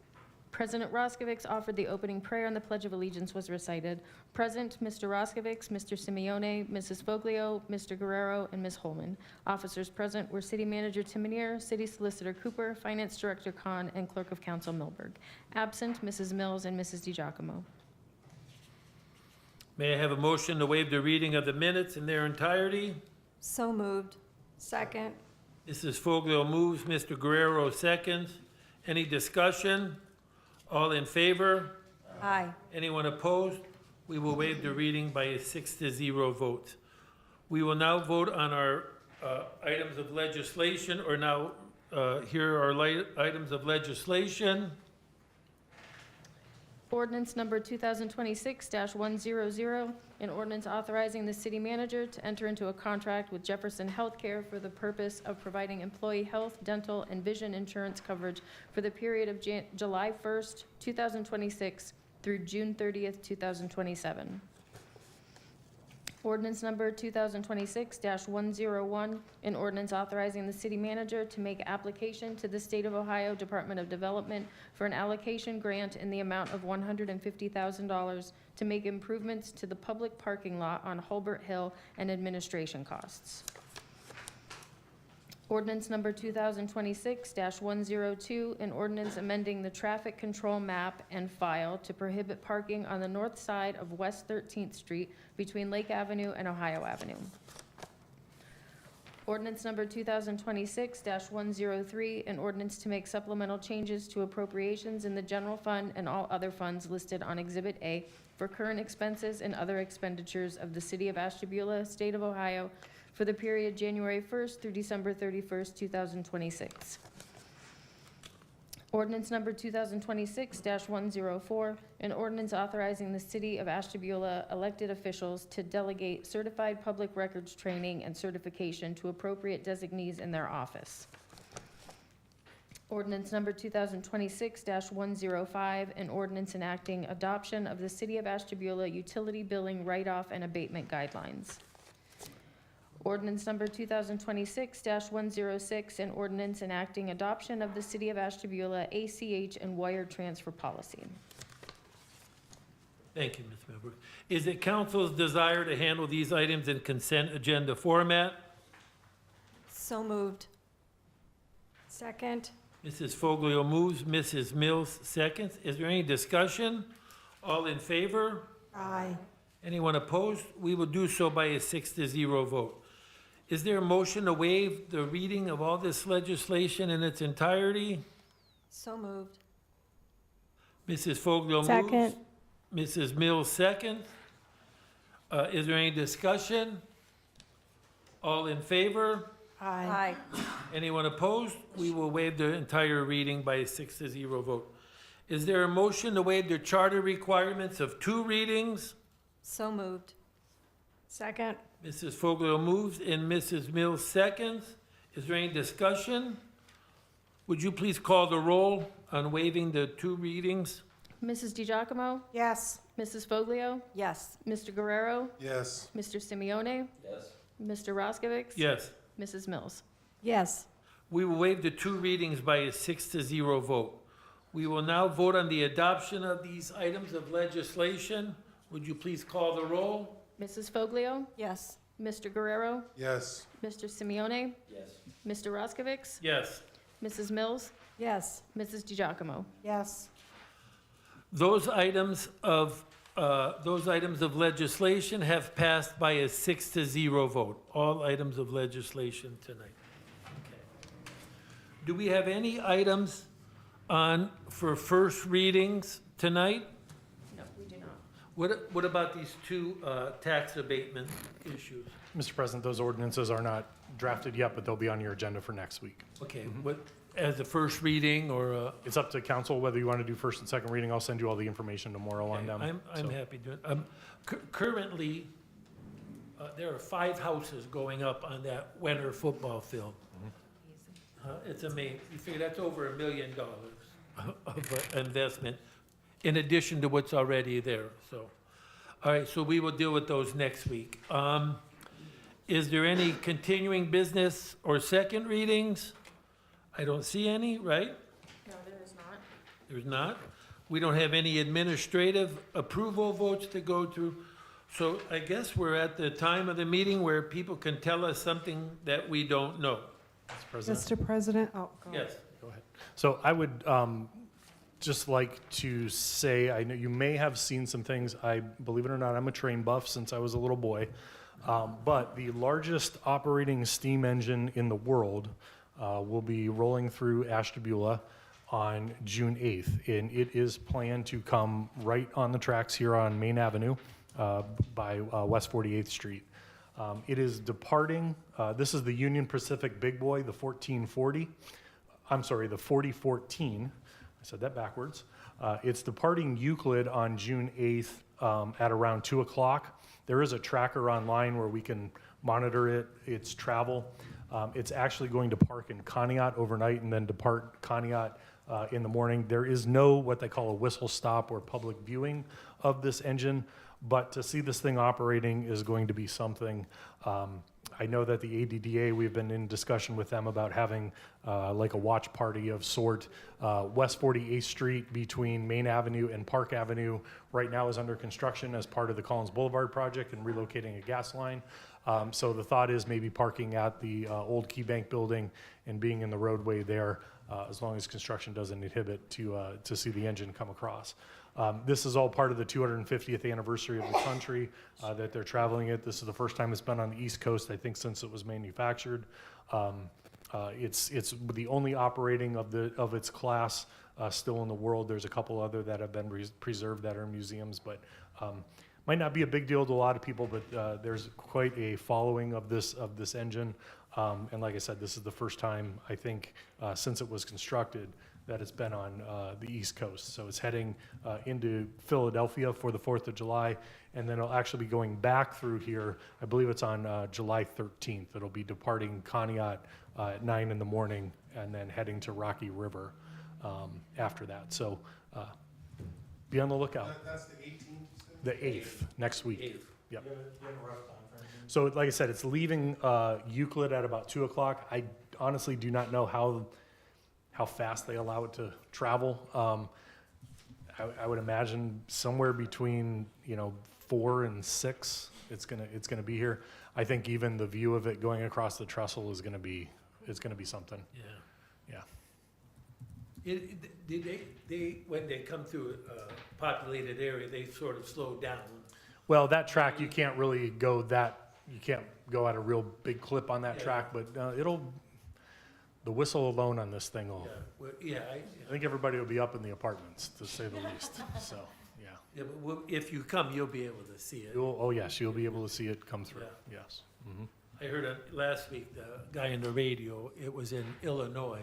President Roscovics offered the opening prayer and the Pledge of Allegiance was recited. Present, Mr. Roscovics, Mr. Simeone, Mrs. Foglio, Mr. Guerrero, and Ms. Holman. Officers present were City Manager Timonier, City Solicitor Cooper, Finance Director Khan, and Clerk of Council Milberg. Absent, Mrs. Mills and Mrs. DiGiacomo. May I have a motion to waive the reading of the minutes in their entirety? So moved. Second. Mrs. Foglio moves, Mr. Guerrero seconds. Any discussion? All in favor? Aye. Anyone opposed? We will waive the reading by a 6-0 vote. We will now vote on our items of legislation, or now here are items of legislation. Ordinance number 2026-100, an ordinance authorizing the city manager to enter into a contract with Jefferson Healthcare for the purpose of providing employee health, dental, and vision insurance coverage for the period of July 1st, 2026 through June 30th, 2027. Ordinance number 2026-101, an ordinance authorizing the city manager to make application to the State of Ohio Department of Development for an allocation grant in the amount of $150,000 to make improvements to the public parking lot on Hulbert Hill and administration costs. Ordinance number 2026-102, an ordinance amending the traffic control map and file to prohibit parking on the north side of West 13th Street between Lake Avenue and Ohio Avenue. Ordinance number 2026-103, an ordinance to make supplemental changes to appropriations in the general fund and all other funds listed on Exhibit A for current expenses and other expenditures of the City of Ashtabula, State of Ohio, for the period January 1st through December 31st, 2026. Ordinance number 2026-104, an ordinance authorizing the City of Ashtabula elected officials to delegate certified public records training and certification to appropriate designees in their office. Ordinance number 2026-105, an ordinance enacting adoption of the City of Ashtabula utility billing write-off and abatement guidelines. Ordinance number 2026-106, an ordinance enacting adoption of the City of Ashtabula ACH and wire transfer policy. Thank you, Ms. Milberg. Is it council's desire to handle these items in consent agenda format? So moved. Second. Mrs. Foglio moves, Mrs. Mills seconds. Is there any discussion? All in favor? Aye. Anyone opposed? We will do so by a 6-0 vote. Is there a motion to waive the reading of all this legislation in its entirety? So moved. Mrs. Foglio moves. Second. Mrs. Mills second. Is there any discussion? All in favor? Aye. Anyone opposed? We will waive the entire reading by a 6-0 vote. Is there a motion to waive the charter requirements of 2 readings? So moved. Second. Mrs. Foglio moves and Mrs. Mills seconds. Is there any discussion? Would you please call the roll on waiving the 2 readings? Mrs. DiGiacomo? Yes. Mrs. Foglio? Yes. Mr. Guerrero? Yes. Mr. Simeone? Yes. Mr. Roskovich? Yes. Mrs. Mills? Yes. We will waive the 2 readings by a 6-0 vote. We will now vote on the adoption of these items of legislation. Would you please call the roll? Mrs. Foglio? Yes. Mr. Guerrero? Yes. Mr. Simeone? Yes. Mr. Roskovich? Yes. Mrs. Mills? Yes. Mrs. DiGiacomo? Yes. Those items of legislation have passed by a 6-0 vote. All items of legislation tonight. Okay. Do we have any items on for first readings tonight? No, we do not. What about these 2 tax abatement issues? Mr. President, those ordinances are not drafted yet, but they'll be on your agenda for next week. Okay, what, as a first reading or? It's up to council whether you want to do first and second reading. I'll send you all the information tomorrow on them. I'm So- happy to. Currently, there are 5 houses going up on that winter football field. It's amazing. You figure that's over $1 million of investment in addition to what's already there, so. All right, so we will deal with those next week. Is there any continuing business or second readings? I don't see any, right? No, there is not. There's not. We don't have any administrative approval votes to go through. So I guess we're at the time of the meeting where people can tell us something that we don't know. Mr. President? Mr. President, oh, go ahead. Yes. Go ahead. So I would just like to say, I know you may have seen some things. I, believe it or not, I'm a train buff since I was a little boy. But the largest operating steam engine in the world will be rolling through Ashtabula on June 8th. And it is planned to come right on the tracks here on Main Avenue by West 48th Street. It is departing, this is the Union Pacific Big Boy, the 1440. I'm sorry, the 4014. I said that backwards. It's departing Euclid on June 8th at around 2 o'clock. There is a tracker online where we can monitor its travel. It's actually going to park in Conneaut overnight and then depart Conneaut in the morning. There is no what they call a whistle stop or public viewing of this engine, but to see this thing operating is going to be something. I know that the ADDA, we've been in discussion with them about having like a watch party of sort. West 48th Street between Main Avenue and Park Avenue right now is under construction as part of the Collins Boulevard project and relocating a gas line. So the thought is maybe parking at the old Key Bank building and being in the roadway there as long as construction doesn't inhibit to see the engine come across. This is all part of the 250th anniversary of the country that they're traveling it. This is the first time it's been on the East Coast, I think, since it was manufactured. It's the only operating of its class still in the world. There's a couple other that have been preserved that are in museums, but might not be a big deal to a lot of people, but there's quite a following of this engine. And like I said, this is the first time, I think, since it was constructed that it's been on the East Coast. So it's heading into Philadelphia for the 4th of July, and then it'll actually be going back through here. I believe it's on July 13th. It'll be departing Conneaut at 9 in the morning and then heading to Rocky River after that. So be on the lookout. That's the 18th? The 8th, next week. 8th. Yep. So like I said, it's leaving Euclid at about 2 o'clock. I honestly do not know how fast they allow it to travel. I would imagine somewhere between 4 and 6. It's gonna be here. I think even the view of it going across the trestle is gonna be something. Yeah. Yeah. They when they come through a populated area, they sort of slow down. Well, that track you can't really go you can't go at a real big clip on that Yeah. track, but the whistle alone on this thing will. Yeah, well, yeah, I think everybody will be up in the apartments, to say the least. So, yeah. yeah, but if you come, you'll be able to see it. Oh yes, you'll be able to see it come through. Yes. Mm-hmm. I heard it last week, the guy on the radio, it was in Illinois.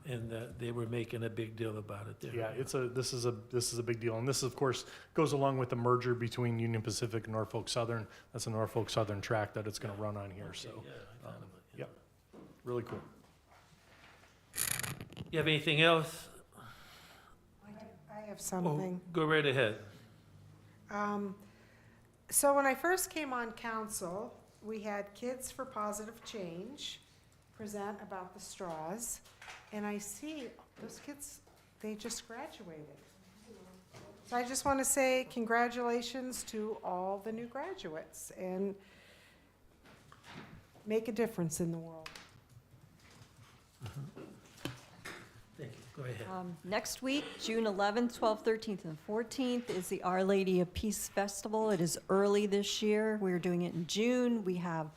And they were making a big deal about it there. Yeah, this is a big deal, and this, of course, goes along with the merger between Union Pacific and Norfolk Southern. That's a Norfolk Southern track that it's going to run on here, so, yep, really cool. You have anything else? I have Oh, something. go right ahead. So when I first came on council, we had Kids for Positive Change present about the straws, and I see those kids, they just graduated. So I just want to say congratulations to all the new graduates, and make a difference in the world. Thank you. Go ahead. Next week, June 11th, 12th, 13th, and 14th, is the Our Lady of Peace Festival. It is early this year. We're doing it in June. We have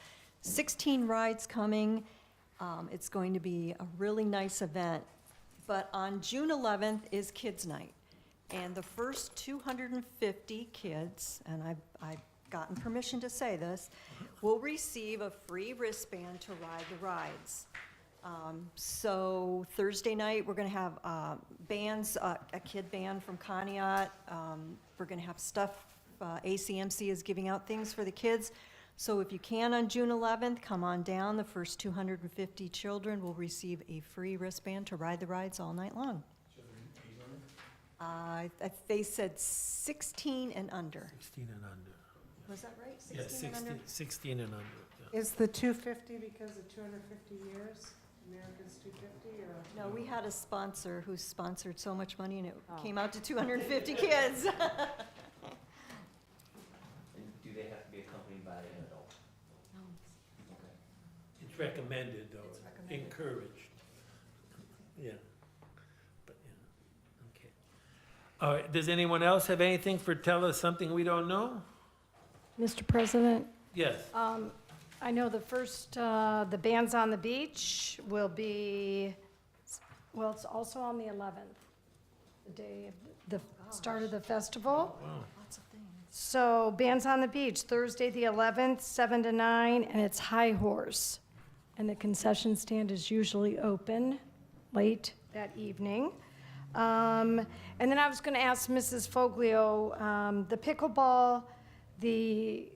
16 rides coming. It's going to be a really nice event. But on June 11th is Kids Night. And the first 250 kids, and I've gotten permission to say this, will receive a free wristband to ride the rides. So Thursday night, we're going to have bands, a kid band from Conneaut. We're going to have stuff, ACMC is giving out things for the kids. So if you can on June 11th, come on down. The first 250 children will receive a free wristband to ride the rides all night long. They said 16 and under. 16 and under. Was that right? Yeah, 16 and under? 16 and under. Yeah. Is the 250 because of 250 years? America's 250, or? No, we had a sponsor who sponsored so much money, and it came out to 250 kids. Do they have to be accompanied by an adult? It's recommended, though. It's recommended. Encouraged. Yeah. But, yeah, okay. All right, does anyone else have anything for tell us something we don't know? Mr. President? Yes. I know the first, the Bands on the Beach will be, well, it's also on the 11th, the day of the start of the festival. Lots of things. So Bands on the Beach, Thursday, the 11th, 7 to 9, and it's High Horse. And the concession stand is usually open late that evening. And then I was going to ask Mrs. Foglio, the pickleball, the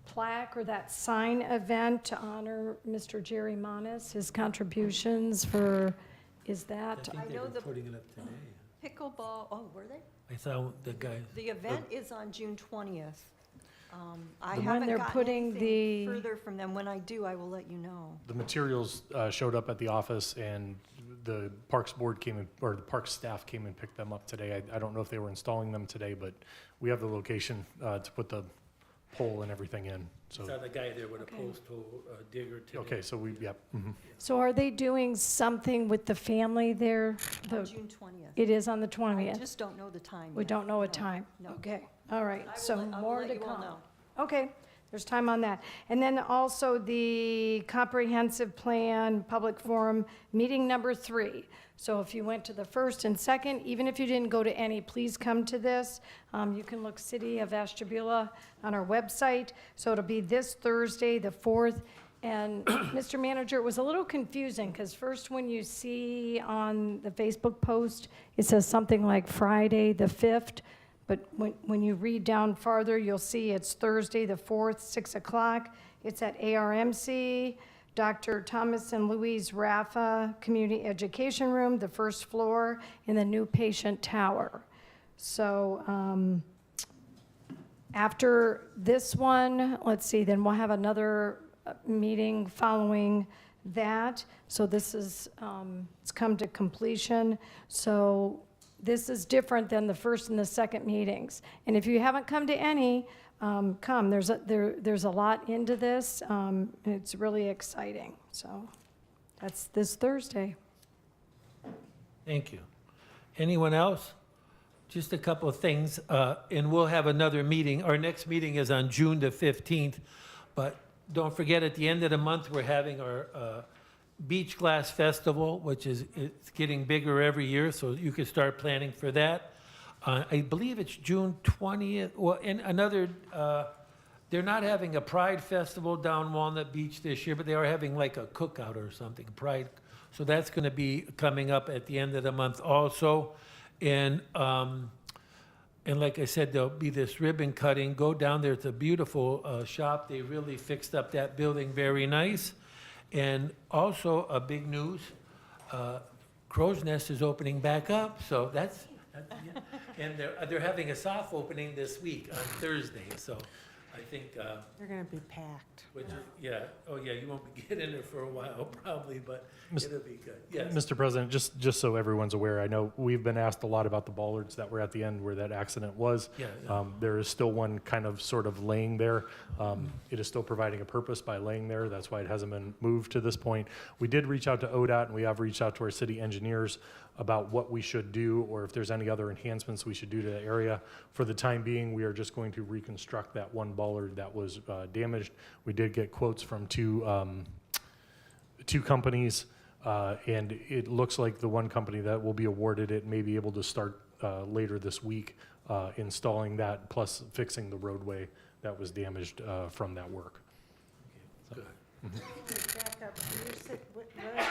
plaque or that sign event to honor Mr. Jerry Manis, his contributions for, is I that? think they know were the- putting it up today. Pickleball, oh, were they? I saw the guy. The event is on June 20th. I When haven't they're gotten putting anything the- further from them. When I do, I will let you know. The materials showed up at the office, and the Parks Board came in, or the Parks staff came and picked them up today. I don't know if they were installing them today, but we have the location to put the pole and everything in, so. Saw the guy there with a Okay. postal digger today. Okay, so we, yep. Mhm. So are they doing something with the family there? On The- June 20th. It is on the I 20th? just don't know the time We yet. don't know a No, time? no. Okay, all right, I will so let- I will more let to you all come. know. Okay, there's time on that. And then also the comprehensive plan, public forum, meeting number 3. So if you went to the first and second, even if you didn't go to any, please come to this. You can look City of Ashtabula on our website. So it'll be this Thursday, the 4th. And Mr. Manager, it was a little confusing because first when you see on the Facebook post, it says something like Friday, the 5th. But when you read down farther, you'll see it's Thursday, the 4th, 6 o'clock. It's at ARMC, Dr. Thomas and Louise Raffa Community Education Room, the first floor, in the new patient tower. So after this one, let's see, then we'll have another meeting following that. So this is, it's come to completion. So this is different than the first and the second meetings. And if you haven't come to any, come. There's a lot into this. And it's really exciting. So that's this Thursday. Thank you. Anyone else? Just a couple of things, and we'll have another meeting. Our next meeting is on June the 15th, but don't forget, at the end of the month, we're having our Beach Glass Festival, which is, it's getting bigger every year, so you can start planning for that. I believe it's June 20th, well, and another, they're not having a Pride Festival down Walnut Beach this year, but they are having like a cookout or something, Pride So that's going to be coming up at the end of the month also. And like I said, there'll be this ribbon cutting. Go down there. It's a beautiful shop. They really fixed up that building very nice. And also, a big news, Crow's Nest is opening back up, so that's yeah. And they're having a soft opening this week on Thursday, so I think, They're gonna be packed. yeah, oh yeah, you won't be getting there for a while probably, but it'll be good, yes. Mr. President, just so everyone's aware, I know we've been asked a lot about the bollards that were at the end where that accident was. Yeah. There is still one kind of sort of laying there. It is still providing a purpose by laying there. That's why it hasn't been moved to this point. We did reach out to ODOT and we have reached out to our city engineers about what we should do or if there's any other enhancements we should do to the area. For the time being, we are just going to reconstruct that one bollard that was damaged. We did get quotes from two companies, and it looks like the one company that will be awarded it may be able to start later this week installing that, plus fixing the roadway that was damaged from that work. Good. Back up, you said, what I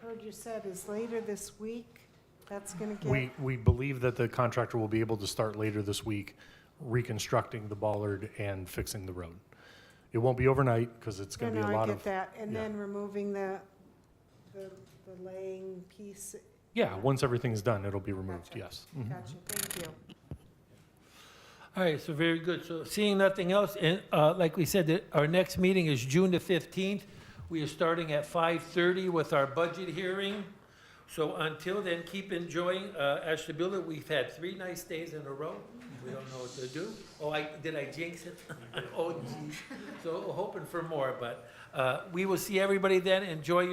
heard you said is later this week, that's gonna get. We believe that the contractor will be able to start later this week reconstructing the bollard and fixing the road. It won't be overnight because it's going to be a I lot get of. that, and yeah. then removing the laying piece. Yeah, once everything's done, it'll be removed, Gotcha. yes. Gotcha, thank you. All right, so very good. So seeing nothing else, and like we said, that our next meeting is June the 15th. We are starting at 5:30 with our budget hearing. So until then, keep enjoying Ashtabula. We've had 3 nice days in a row. We don't know what to do. Oh, did I jinx it? Oh, geez. So hoping for more, but we will see everybody then. Enjoy your